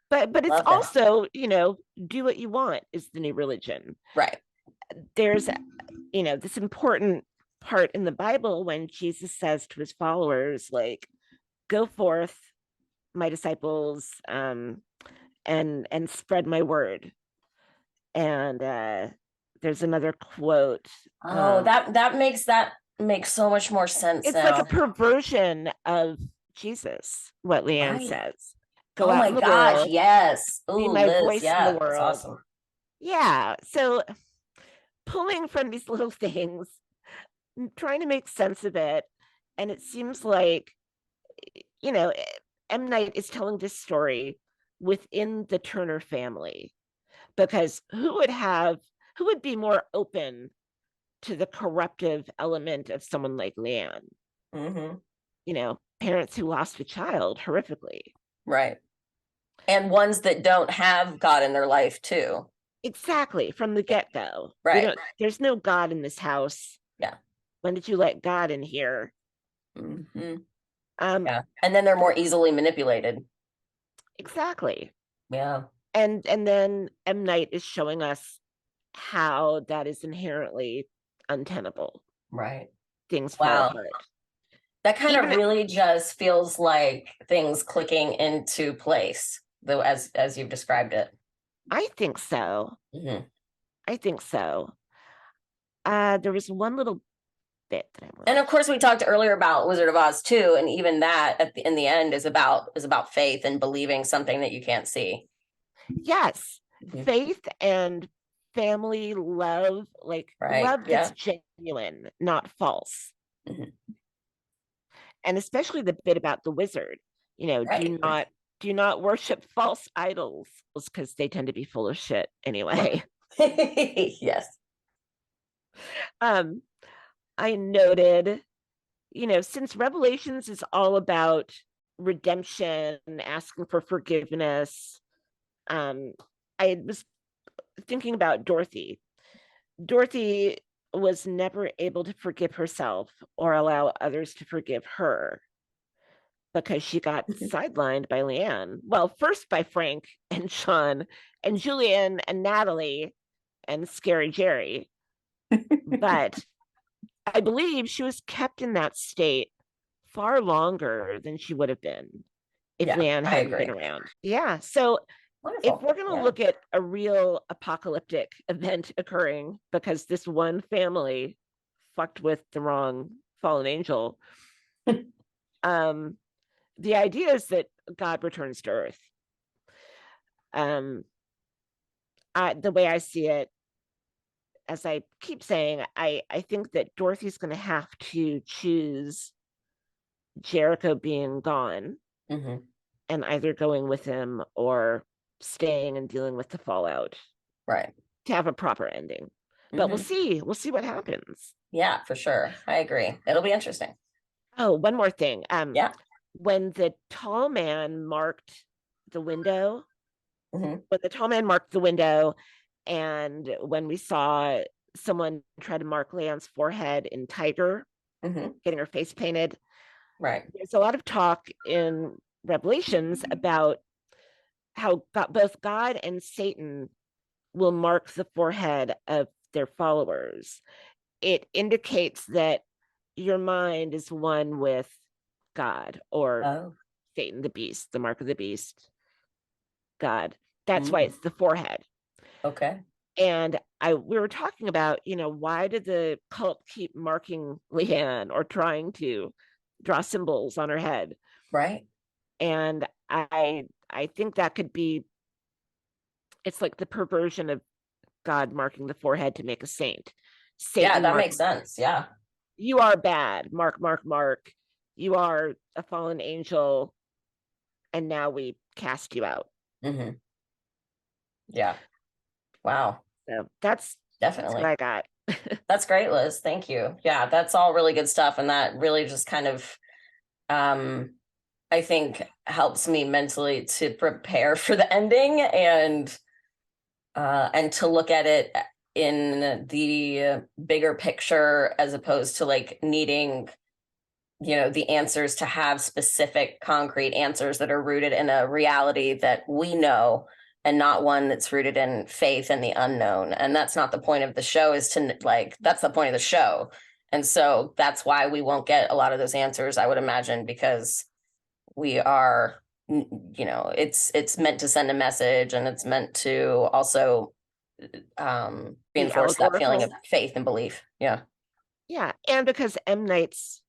But it's Love that. also, do what you want is the new religion. Right. There's, this important part in the Bible when Jesus says to his followers, like, go forth, my disciples, and spread my word. And there's another quote. Oh, that makes so much more sense. It's now. like a perversion of Jesus, what Leanne Right. says. Go oh out my in the gosh, world, yes. be Ooh, my Liz, voice yeah, in the world. that's awesome. Yeah. So pulling from these little things, trying to make sense of it. And it seems like, M. Night is telling this story within the Turner family, because who would be more open to the corruptive element of someone like Leanne? Mm-hmm. Parents who lost a child horrifically. Right. And ones that don't have God in their life too. Exactly. From the get-go. Right. There's no God in this house. Yeah. When did you let God in here? Mm-hmm. Yeah. And then they're more easily manipulated. Exactly. Yeah. And then M. Night is showing us how that is inherently untenable. Right. Things fall apart. That kind of really just feels like things clicking into place, though, as you've described it. I think so. Mm-hmm. I think so. There was one little bit that I wanted. And of course, we talked earlier about Wizard of Oz too, and even that in the end is about faith and believing something that you can't see. Yes, faith and family love, love that's genuine, not false. Mm-hmm. And especially the bit about the wizard, do not worship false idols, because they tend to be full of shit anyway. Yes. I noted, since Revelations is all about redemption, asking for forgiveness, I was thinking about Dorothy. Dorothy was never able to forgive herself or allow others to forgive her, because she got sidelined by Leanne. Well, first by Frank and Sean and Julian and Natalie and Scary Jerry. But I believe she was kept in that state far longer than she would have been if Leanne hadn't been around. Yeah. So wonderful. If we're going to look at a real apocalyptic event occurring because this one family fucked with the wrong fallen angel, the idea is that God returns to Earth. The way I see it, as I keep saying, I think that Dorothy's going to have to choose Jericho being gone, and either going with him or staying and dealing with the fallout, right, to have a proper ending. But we'll see what happens. Yeah, for sure. I agree. It'll be interesting. Oh, one more thing. When the tall man marked the window, and when we saw someone try to mark Leanne's forehead in tiger, getting her face painted, right, there's a lot of talk in Revelations about how both God and Satan will mark the forehead of their followers. It indicates that your mind is one with God, or Satan, the beast, the mark of the beast, God. That's why it's the forehead. Okay. And we were talking about, why did the cult keep marking Leanne or trying to draw symbols on her head? Right. And I think that could be, it's like the perversion of God marking the forehead to make a saint. Satan that makes sense. Yeah. You are bad. Mark. You are a fallen angel, and now we cast you out. Yeah. Wow. So that's That's Definitely. what I got. That's great, Liz. Thank you. Yeah, that's all really good stuff. And that really just kind of, I think helps me mentally to prepare for the ending and to look at it in the bigger picture as opposed to like needing, the answers to have specific concrete answers that are rooted in a reality that we know and not one that's rooted in faith and the unknown. And that's not the point of the show, is to like, that's the point of the show. And so that's why we won't get a lot of those answers, I would imagine, because we are, it's meant to send a message, and it's meant to also reinforce that feeling of allegorical. faith and belief. Yeah. Yeah, and because M. Night's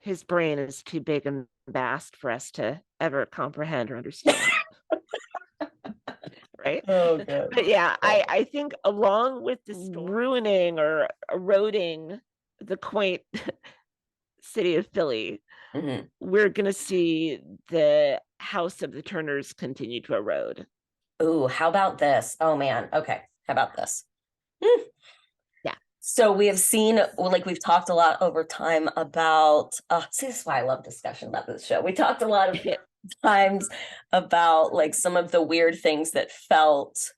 his brain is too big and vast for us to ever comprehend or understand. Right? Oh, good. But yeah, I think along with this ruining or eroding the quaint city of Philly, we're gonna see the house of the Turners continue to erode. Ooh, how about this? Oh man. Okay. How about this? Yeah. So we have seen, like we've talked a lot over time about, see, this is why I love discussion about this show. We talked a lot of times about like some of the weird things that felt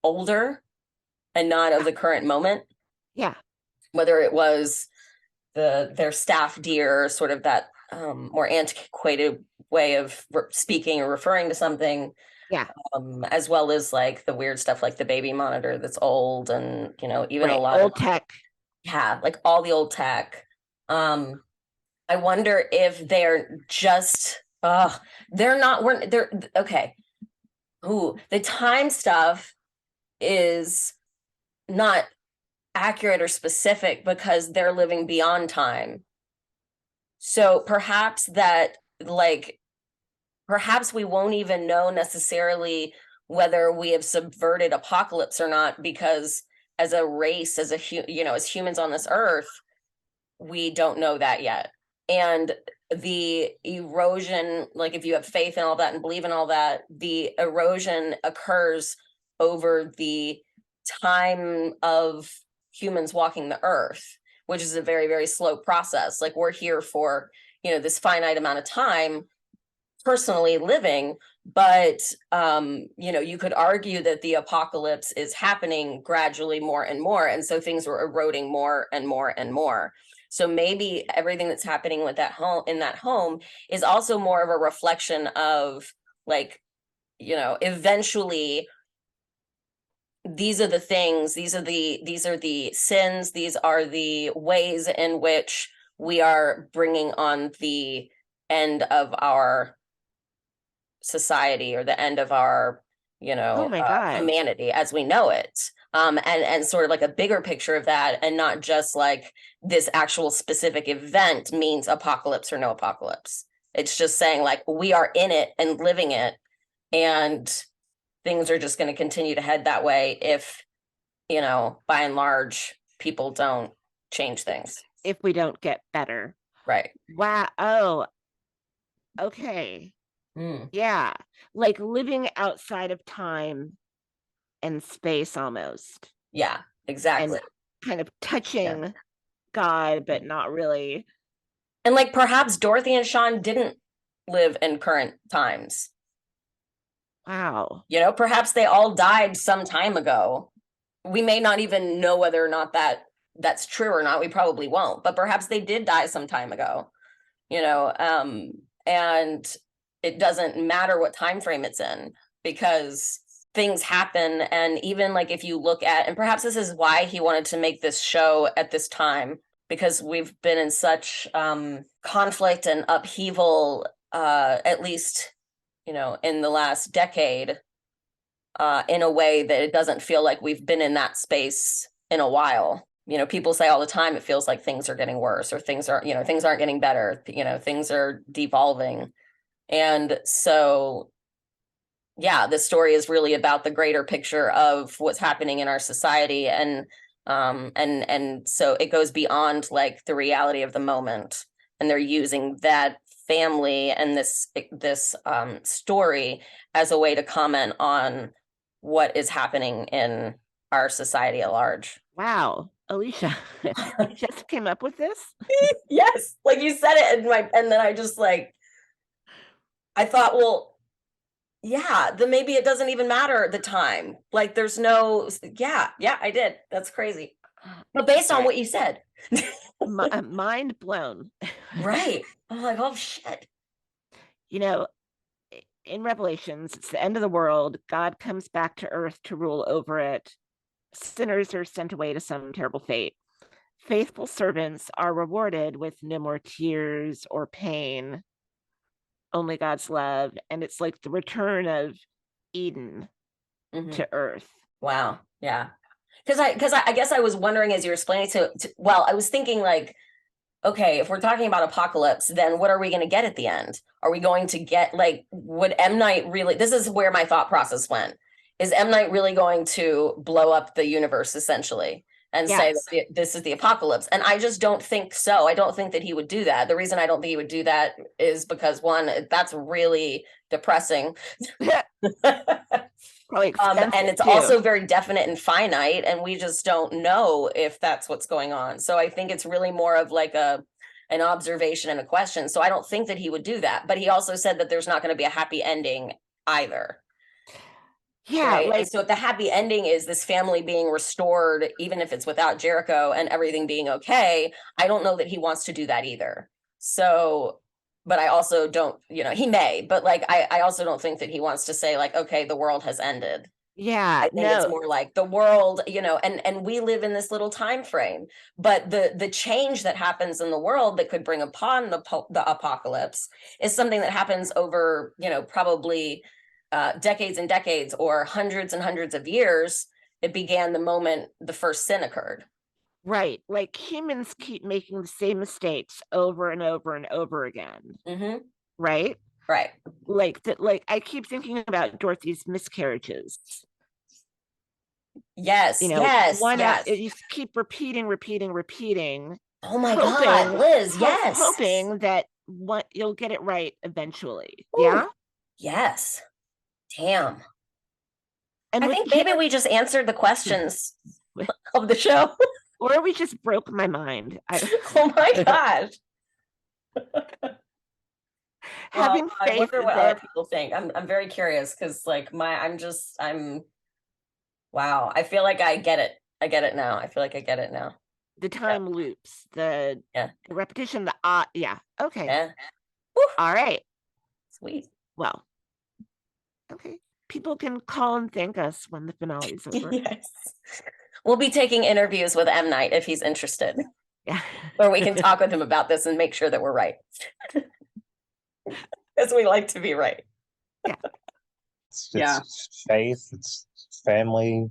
older and not of the current moment. Yeah. Whether it was their staff deer, sort of that more antiquated way of speaking or referring to something. Yeah. As well as like the weird stuff like the baby monitor that's old, and even Right. a lot old of tech. Yeah, like all the old tech. I wonder if they're just they're okay. Ooh, the time stuff is not accurate or specific because they're living beyond time. So perhaps we won't even know necessarily whether we have subverted apocalypse or not, because as a race, as humans on this earth, we don't know that yet. And the erosion, like if you have faith in all that and believe in all that, the erosion occurs over the time of humans walking the earth, which is a very, very slow process. Like we're here for, this finite amount of time personally living, but you could argue that the apocalypse is happening gradually more and more, and so things are eroding more and more and more. So maybe everything that's happening with that home is also more of a reflection of like, eventually these are the things, these are the sins, these are the ways in which we are bringing on the end of our society, or the end of our Oh my God. humanity as we know it, and sort of like a bigger picture of that, and not just like this actual specific event means apocalypse or no apocalypse. It's just saying like we are in it and living it, and things are just going to continue to head that way if by and large people don't change things, if we don't get better. right? Wow. Oh, okay. Yeah, like living outside of time and space almost. Yeah, exactly. And kind of touching God, but not really. And like perhaps Dorothy and Sean didn't live in current times. Wow. Perhaps they all died some time ago. We may not even know whether or not that's true or not. We probably won't, but perhaps they did die some time ago, and it doesn't matter what time frame it's in, because things happen. And even like if you look at, and perhaps this is why he wanted to make this show at this time, because we've been in such conflict and upheaval, at least in the last decade, in a way that it doesn't feel like we've been in that space in a while. People say all the time it feels like things are getting worse, or things aren't getting better, things are devolving. And so this story is really about the greater picture of what's happening in our society, and so it goes beyond like the reality of the moment, and they're using that family and this story as a way to comment on what is happening in our society at large. Wow, Alicia, you just came up with this? Yes, like you said it, and then I just like, I thought, well, yeah, then maybe it doesn't even matter at the time. Like there's no, yeah, I did. That's crazy. But based on what you said. Mind blown. Right. I'm like, oh shit. You know, in Revelations, it's the end of the world. God comes back to earth to rule over it. Sinners are sent away to some terrible fate. Faithful servants are rewarded with no more tears or pain, only God's love. And it's like the return of Eden to earth. Wow. Yeah. Because I guess I was wondering as you were explaining well, I was thinking like, okay, if we're talking about apocalypse, then what are we going to get at the end? Are we going to get like, would M. Night really, this is where my thought process went. Is M. Night really going to blow up the universe essentially and say that this is the apocalypse? And I just don't think so. I don't think that he would do that. The reason I don't think he would do that is because one, that's really depressing. And it's also very definite and finite, and we just don't know if that's what's going on. So I think it's really more of like an observation and a question. So I don't think that he would do that. But he also said that there's not going to be a happy ending either. Yeah. Right? Like, and so if the happy ending is this family being restored, even if it's without Jericho and everything being okay, I don't know that he wants to do that either. So, but I also don't, he may, but like, I also don't think that he wants to say like, okay, the world has ended. Yeah, I think it's more like the world, and we live in this little time frame, but the change that happens in the world that could bring upon the apocalypse is something that happens over, probably decades and decades or hundreds and hundreds of years. It began the moment the first sin occurred. Right. Like humans keep making the same mistakes over and over and over again. Right? Right. Like that. Like I keep thinking about Dorothy's miscarriages. Yes. Yes. You keep repeating. Oh my God, Liz. Yes. Hoping that you'll get it right eventually. Ooh. Yeah. Yes. Damn. And I think maybe we just answered the questions of the show. Or we just broke my mind. Oh my gosh. Having faith. I wonder what other people think. I'm very curious because like wow. I feel like I get it. I get it now. I feel like I get it now. The time loops, the repetition, yeah. Okay. Yeah. All right. Sweet. Well, okay. People can call and thank us when the finale is over. Yes. We'll be taking interviews with M. Night if he's interested. Yeah. Or we can talk with him about this and make sure that we're right. Because we like to be right. Yeah. It's faith, it's family,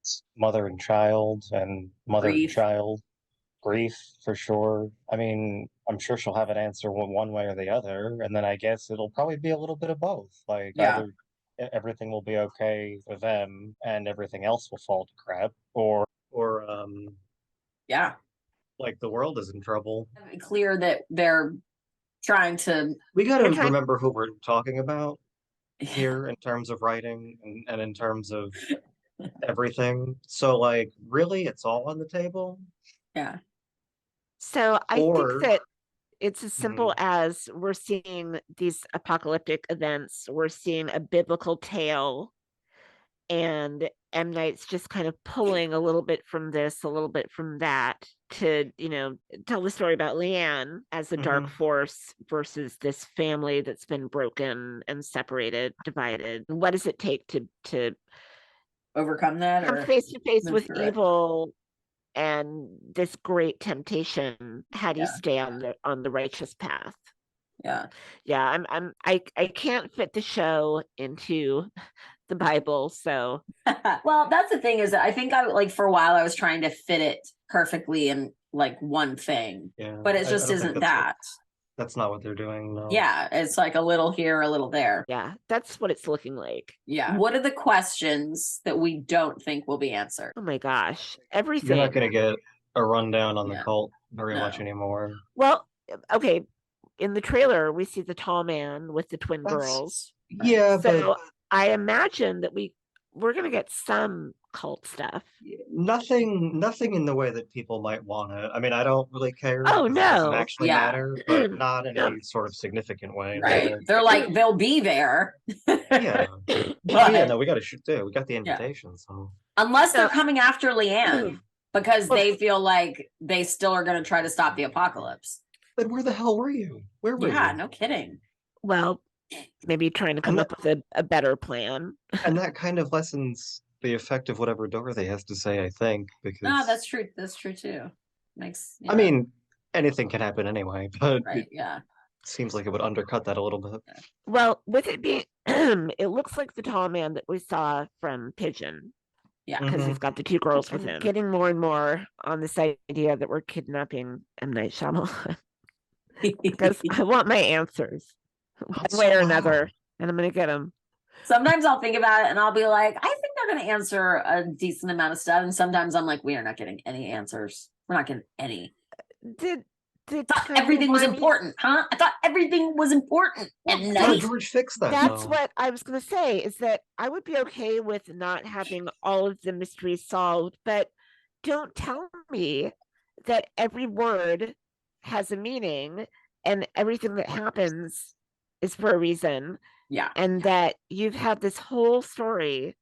it's mother and child, and mother and child. Grief, for sure. I mean, I'm sure she'll have an answer one way or the other, and then I guess it'll probably be a little bit of both. Like either everything will be okay for them and everything else will fall to crap, or like the world is in trouble. Clear that they're trying to. We got to remember who we're talking about here in terms of writing and in terms of everything. So like, really, it's all on the table. Yeah. So I think that it's as simple as we're seeing these apocalyptic events, we're seeing a biblical tale, and M. Night's just kind of pulling a little bit from this, a little bit from that to, tell the story about Leanne as a dark force versus this family that's been broken and separated, divided. What does it take to overcome that? Come face to face with evil and this great temptation. How do you stay on the righteous path? Yeah. I can't fit the show into the Bible, so well, that's the thing, is that I think for a while I was trying to fit it perfectly in like one thing, but it just isn't that. That's not what they're doing. No. Yeah, it's like a little here, a little there. Yeah, that's what it's looking like. Yeah. What are the questions that we don't think will be answered? Oh my gosh, everything. You're not going to get a rundown on the cult very much anymore. Well, okay. In the trailer, we see the tall man with the twin girls. Yeah, so I imagine that we're going to get some cult stuff. Nothing in the way that people might want it. I mean, I don't really care. Oh, because it doesn't no. actually Yeah. matter, but not in No. any sort of significant way. Right. No. They're like, they'll be there. Yeah. But Yeah, no, we got to shoot there. We got the invitation, so. unless they're No. coming after Leanne because they feel like they still are going to try to stop the apocalypse. Then where the hell were you? Where were Yeah, you? no kidding. Well, maybe trying to come up with a better plan. And that kind of lessens the effect of whatever Dorothy has to say, I think, because. No, that's true. That's true too. Makes. I mean, anything can happen anyway, but right. it Yeah. seems like it would undercut that a little bit. Well, with it being, it looks like the tall man that we saw from Pigeon. Yeah. Because he's got the two girls with him. Getting more and more on this idea that we're kidnapping M. Night Shyamalan. Because I want my answers one way or another, and I'm going to get them. Sometimes I'll think about it and I'll be like, I think they're going to answer a decent amount of stuff. And sometimes I'm like, we are not getting any answers. We're not getting any. Did everything was important, huh? I thought everything was important. And no, George fixed that. That's what I was going to say, is that I would be okay with not having all of the mysteries solved, but don't tell me that every word has a meaning and everything that happens is for a reason. Yeah. And that you've had this whole story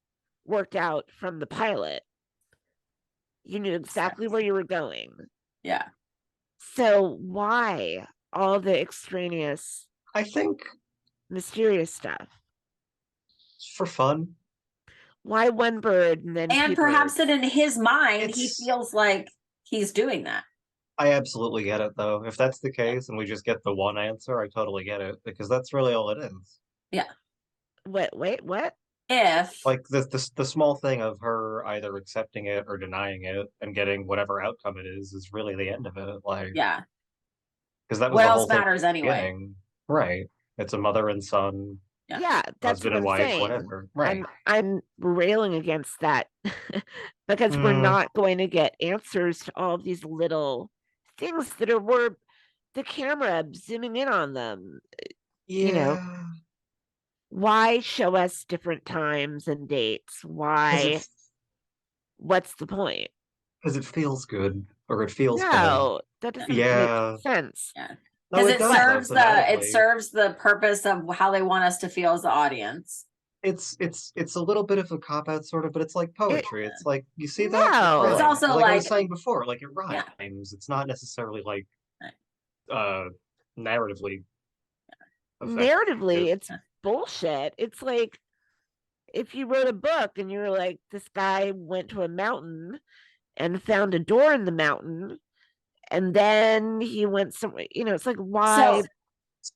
worked out from the pilot. You knew exactly where you were going. Yeah. So why all the extraneous, I think, mysterious stuff? For fun. Why one bird and then and perhaps that in his mind he feels like he's doing that. I absolutely get it though. If that's the case and we just get the one answer, I totally get it, because that's really all it is. Yeah. Wait, what? If like the small thing of her either accepting it or denying it and getting whatever outcome it is really the end of it. Like, yeah, because that was what the else whole thing matters at the anyway? beginning. Right? It's a mother and son. Yeah, that's husband what and I'm wife, saying. whatever. Right. I'm railing against that because we're not going to get answers to all of these little things that are the camera zooming in on them. Yeah. You know, why show us different times and dates? Why? What's the point? Because it feels good, or it feels no, that doesn't make sense. Yeah. No, Because it serves the purpose of how they want us to feel as the audience. It's a little bit of a cop out sort of, but it's like poetry. It's like you see that. No, it's also like I was saying before, like it rhymes. Yeah. It's not necessarily like narratively. Narratively, it's bullshit. It's like if you wrote a book and you were like, this guy went to a mountain and found a door in the mountain, and then he went somewhere. You know, it's like why.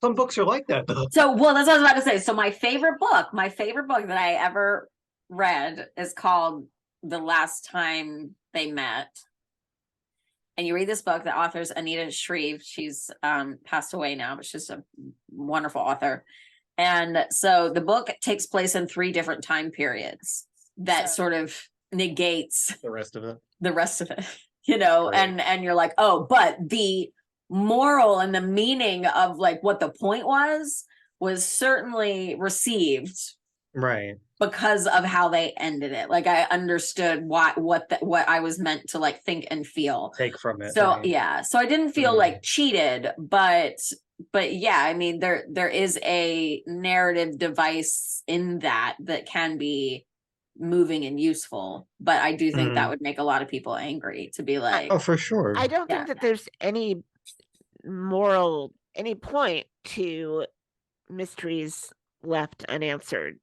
Some books are like that, though. So, well, that's what I was about to say. So, my favorite book that I ever read is called The Last Time They Met. And you read this book, the author's Anita Shreve. She's passed away now, but she's a wonderful author. And so the book takes place in 3 different time periods that sort of negates the rest of it. You know, right. and you're like, oh, but the moral and the meaning of like what the point was certainly received, right, because of how they ended it. Like I understood what I was meant to like think and feel, take from it. So right. yeah, so I didn't feel like cheated, but yeah, I mean there is a narrative device in that can be moving and useful, but I do think that would make a lot of people angry to be like, oh, for sure. I don't think that there's any point to mysteries left unanswered,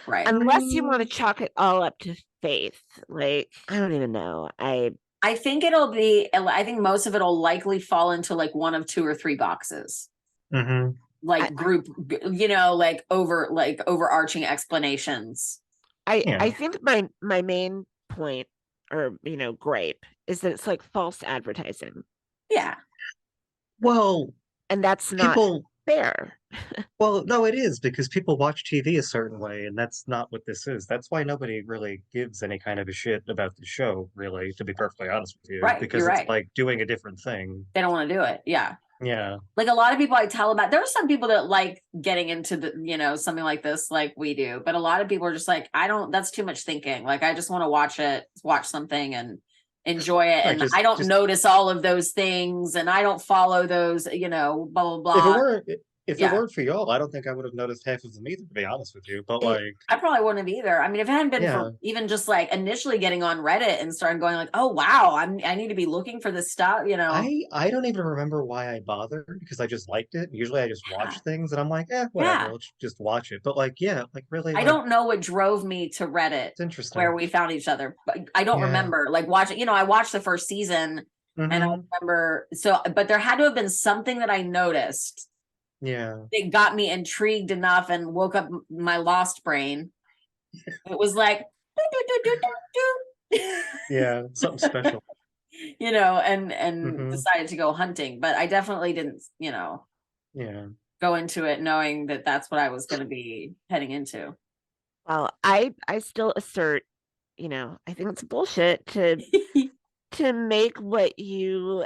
right? Unless you want to chalk it all up to faith. Like, I don't even know. I think I think most of it will likely fall into like one of 2 or 3 boxes. Like group, you know, like overarching explanations. I think my main point, or you know, gripe, is that it's like false advertising. Yeah. Well, and that's not fair. Well, no, it is, because people watch TV a certain way, and that's not what this is. That's why nobody really gives any kind of a shit about the show, really, to be perfectly honest with you. Right, because you're it's right. like doing a different thing. They don't want to do it. Yeah. Yeah. Like a lot of people I tell about, there are some people that like getting into the, you know, something like this, like we do, but a lot of people are just like, that's too much thinking. Like, I just want to watch something and enjoy it. Right, And I don't notice all of those things and I don't follow those, you know, blah, blah, blah. If it weren't for y'all, I don't think I would have noticed half of them either, to be honest with you. But like, I probably wouldn't have either. I mean, if it hadn't been for even just like initially getting on Reddit and starting going like, oh wow, I need to be looking for this stuff, you know. I don't even remember why I bothered, because I just liked it. Usually I just watch things and I'm like, whatever, let's just watch it. But like, like really, I don't know what drove me to Reddit. It's interesting. Where we found each other. But I don't remember like watching, you know, I watched the first season and I don't remember. So, but there had to have been something that I noticed. Yeah. It got me intrigued enough and woke up my lost brain. It was like, yeah, something special. You know, and decided to go hunting. But I definitely didn't, you know, go into it knowing that that's what I was going to be heading into. Well, I still assert, you know, I think it's bullshit to make what you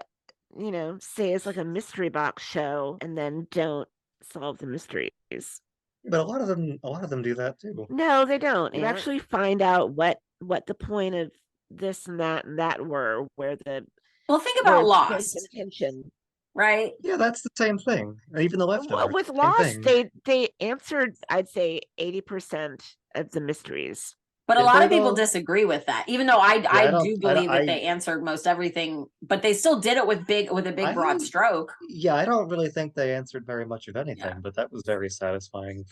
know, say is like a mystery box show and then don't solve the mysteries. But a lot of them do that too. No, they don't. You actually find out what the point of this and that were, where the think about Lost. Intention. Right? Yeah, that's the same thing. Even the leftovers. With Lost, they answered, I'd say, 80% of the mysteries. But a lot of people disagree with that, even though I do believe that they answered most everything, but they still did it with a big broad stroke. Yeah, I don't really think they answered very much of anything, but that was very satisfying.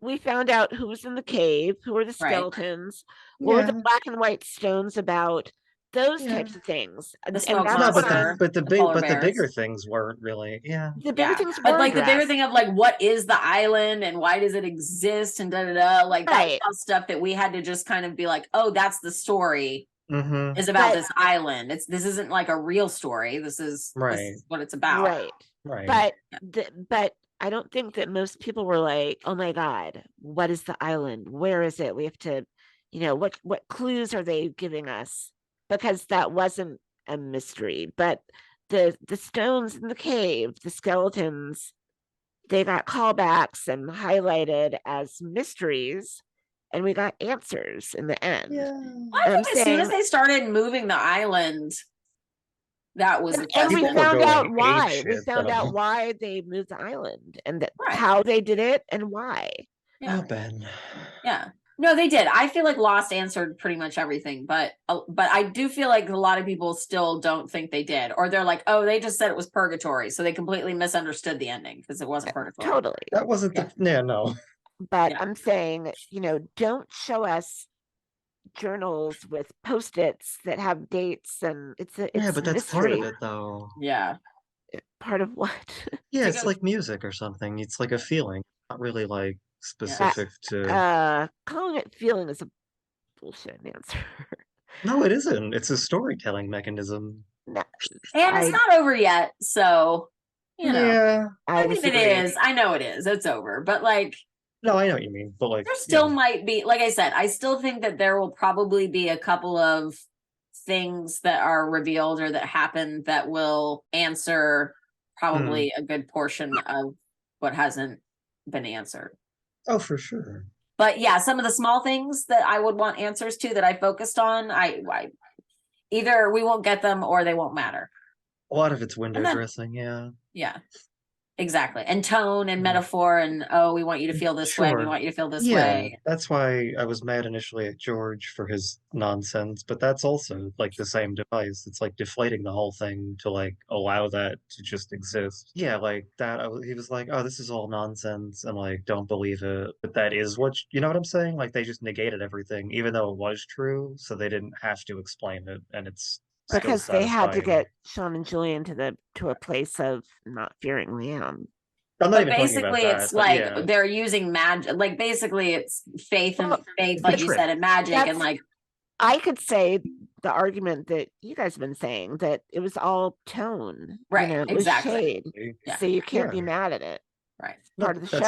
We found out who was in the cave, who were the skeletons, what were the black and white stones about, those types of things. But the bigger things weren't really. The bigger things but like the bigger thing of like, what is the island and why does it exist and like that stuff that we had to just kind of be like, oh, that's the story is about this island. This isn't like a real story. This is what it's about. Right. But I don't think that most people were like, oh my God, what is the island? Where is it? We have to, you know, what clues are they giving us? Because that wasn't a mystery. But the stones in the cave, the skeletons, they got callbacks and highlighted as mysteries, and we got answers in the end. Well, I think as soon as they started moving the island, that was and we found out why. We found out why they moved the island and how they did it and why. Oh, Ben. Yeah. No, they did. I feel like Lost answered pretty much everything, but I do feel like a lot of people still don't think they did, or they're like, oh, they just said it was purgatory, so they completely misunderstood the ending because it wasn't purgatory. Totally. That wasn't no. But I'm saying, you know, don't show us journals with post-its that have dates and it's but that's mystery. part of it though. Yeah. Part of what? Yeah, it's like music or something. It's like a feeling, not really like specific to calling it feeling is a bullshit answer. No, it isn't. It's a storytelling mechanism. No. And it's not over yet, so you know. Yeah. I mean it is. I know it is. It's over. But like, no, I know what you mean. But like, there still might be, like I said, I still think that there will probably be a couple of things that are revealed or that happen that will answer probably a good portion of what hasn't been answered. Oh, for sure. But yeah, some of the small things that I would want answers to that I focused on, I either we won't get them or they won't matter. A lot of it's window dressing, Yeah. Exactly. And tone and metaphor and, oh, we want you to feel this way. We want you to feel this way. That's why I was mad initially at George for his nonsense, but that's also like the same device. It's like deflating the whole thing to like allow that to just exist. Yeah, like that. He was like, oh, this is all nonsense and like, don't believe it. But that is what, you know what I'm saying? Like they just negated everything, even though it was true. So they didn't have to explain it. And it's because they had to get Sean and Julian to a place of not fearing Liam. But basically, it's like they're using magic. Like basically, it's faith and like you said, and magic, and like I could say the argument that you guys have been saying that it was all tone, right? You know, exactly. So you can't be mad at it. Right. Part of the show.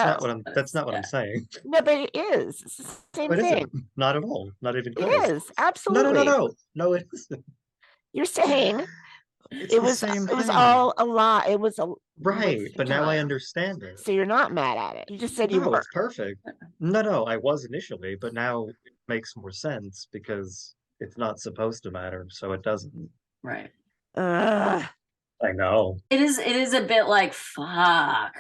That's not what I'm saying. No, but it is. It's the same thing. Not at all. Not even close. It is absolutely. No, it isn't. You're saying It's It the was same it was thing. all a lot. It was a Right, but now I ridiculous. understand it. So you're not mad at it. You just said you No, were. it's perfect. No, I was initially, but now it makes more sense because it's not supposed to matter, so it doesn't. Right. Ugh. I know. It is a bit like, fuck.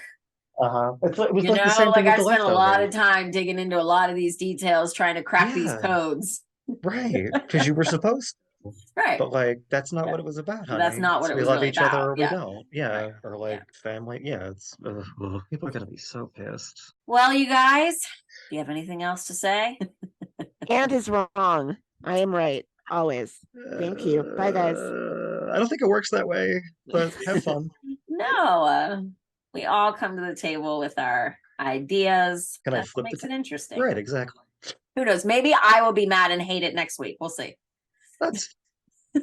It was You like the know, same thing like with I the spent a lot of leftovers. time digging into a lot of these details, trying to crack these Yeah, codes. right. Because you were supposed to. Right. But like that's not Yeah. what it was about, That's honey. not It's what it we was love really each other about. or we Yeah. don't. Yeah. Right. Or Yeah. like family. Yeah, it's people are gonna be so pissed. Well, you guys, do you have anything else to say? And is wrong. I am right. Always. Thank you. Bye, guys. I don't think it works that way, but have fun. No, we all come to the table with our ideas. Can I That's what flip the makes it interesting. Right, exactly. Who knows? Maybe I will be mad and hate it next week. We'll see. That's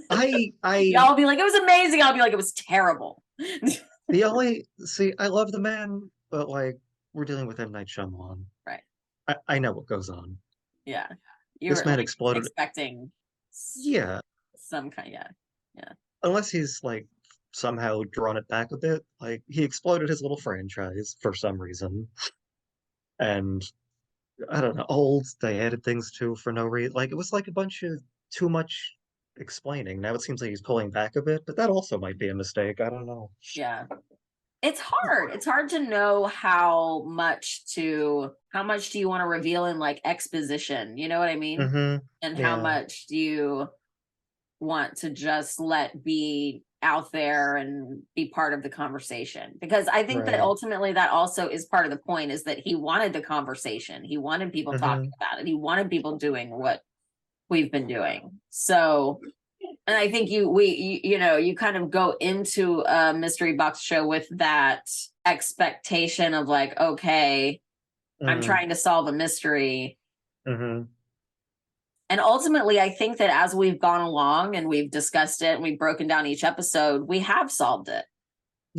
Y'all will be like, it was amazing. I'll be like, it was terrible. I love the man, but like we're dealing with M. Night Shyamalan. Right. I know what goes on. Yeah. This You're man like, exploded. expecting Yeah, some kind. Yeah. unless he's like somehow drawn it back a bit. Like he exploded his little franchise for some reason, and I don't know, old. They added things to for no reason. Like it was like a bunch of too much explaining. Now it seems like he's pulling back a bit, but that also might be a mistake. I don't know. Yeah. It's hard. It's hard to know how much do you want to reveal in like exposition? You know what I mean? Mm-hmm. And how Yeah. much do you want to just let be out there and be part of the conversation? Because I think that Right. ultimately that also is part of the point, is that he wanted the conversation. He wanted people talking about it. He wanted people doing what we've been doing. So, and I think you kind of go into a mystery box show with that expectation of like, okay, I'm Mm-hmm. trying to solve a mystery. Mm-hmm. And ultimately, I think that as we've gone along and we've discussed it and we've broken down each episode, we have solved it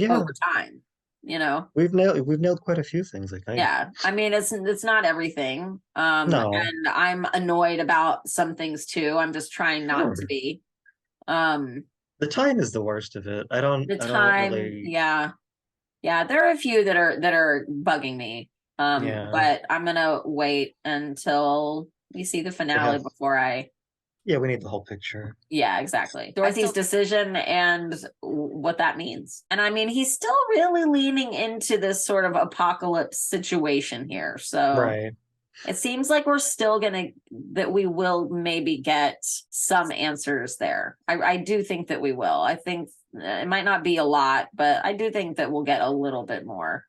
over time. You know, we've nailed quite a few things, I think. yeah. I mean, it's not everything. No. And I'm annoyed about some things too. I'm just trying not to be. The time is the worst of it. I don't really. Yeah. There are a few that are bugging me. Yeah. But I'm gonna wait until we see the finale before I. Yeah, we need the whole picture. Yeah, exactly. Dorothy's decision and what that means. And I mean, he's still really leaning into this sort of apocalypse situation here. So Right. it seems like we're still that we will maybe get some answers there. I do think that we will. I think it might not be a lot, but I do think that we'll get a little bit more.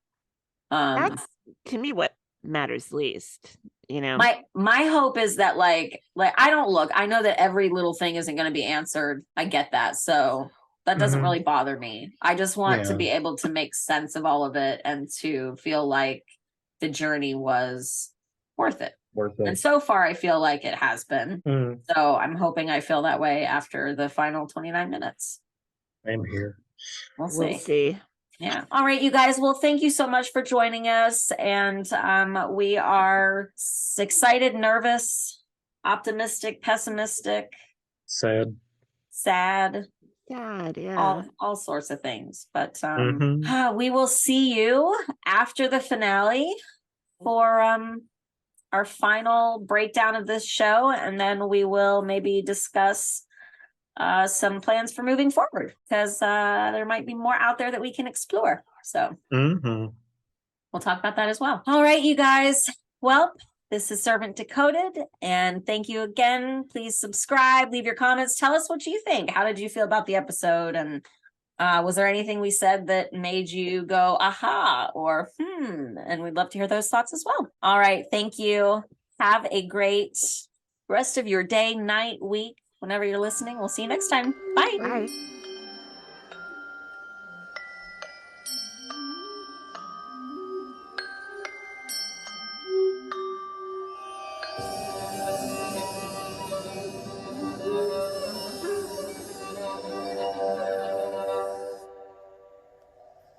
That's to me what matters least. You know, my hope is that like I know that every little thing isn't going to be answered. I get that. So that doesn't really bother me. I just want to be able to make sense of all of it and to feel like the journey was worth it. And so far I feel like it has been. So I'm hoping I feel that way after the final 29 minutes. I'm here. We'll we'll see. Yeah. All right, you guys. Well, thank you so much for joining us. And we are excited, nervous, optimistic, pessimistic, sad, yeah. All sorts of things. But we will see you after the finale for our final breakdown of this show, and then we will maybe discuss some plans for moving forward, because there might be more out there that we can explore. So we'll talk about that as well. All right, you guys. Well, this is Servant Decoded, and thank you again. Please subscribe, leave your comments, tell us what you think. How did you feel about the episode? And was there anything we said that made you go, aha, or and we'd love to hear those thoughts as well. All right, thank you. Have a great rest of your day, night, week. Whenever you're listening, we'll see you next time. Bye. Bye.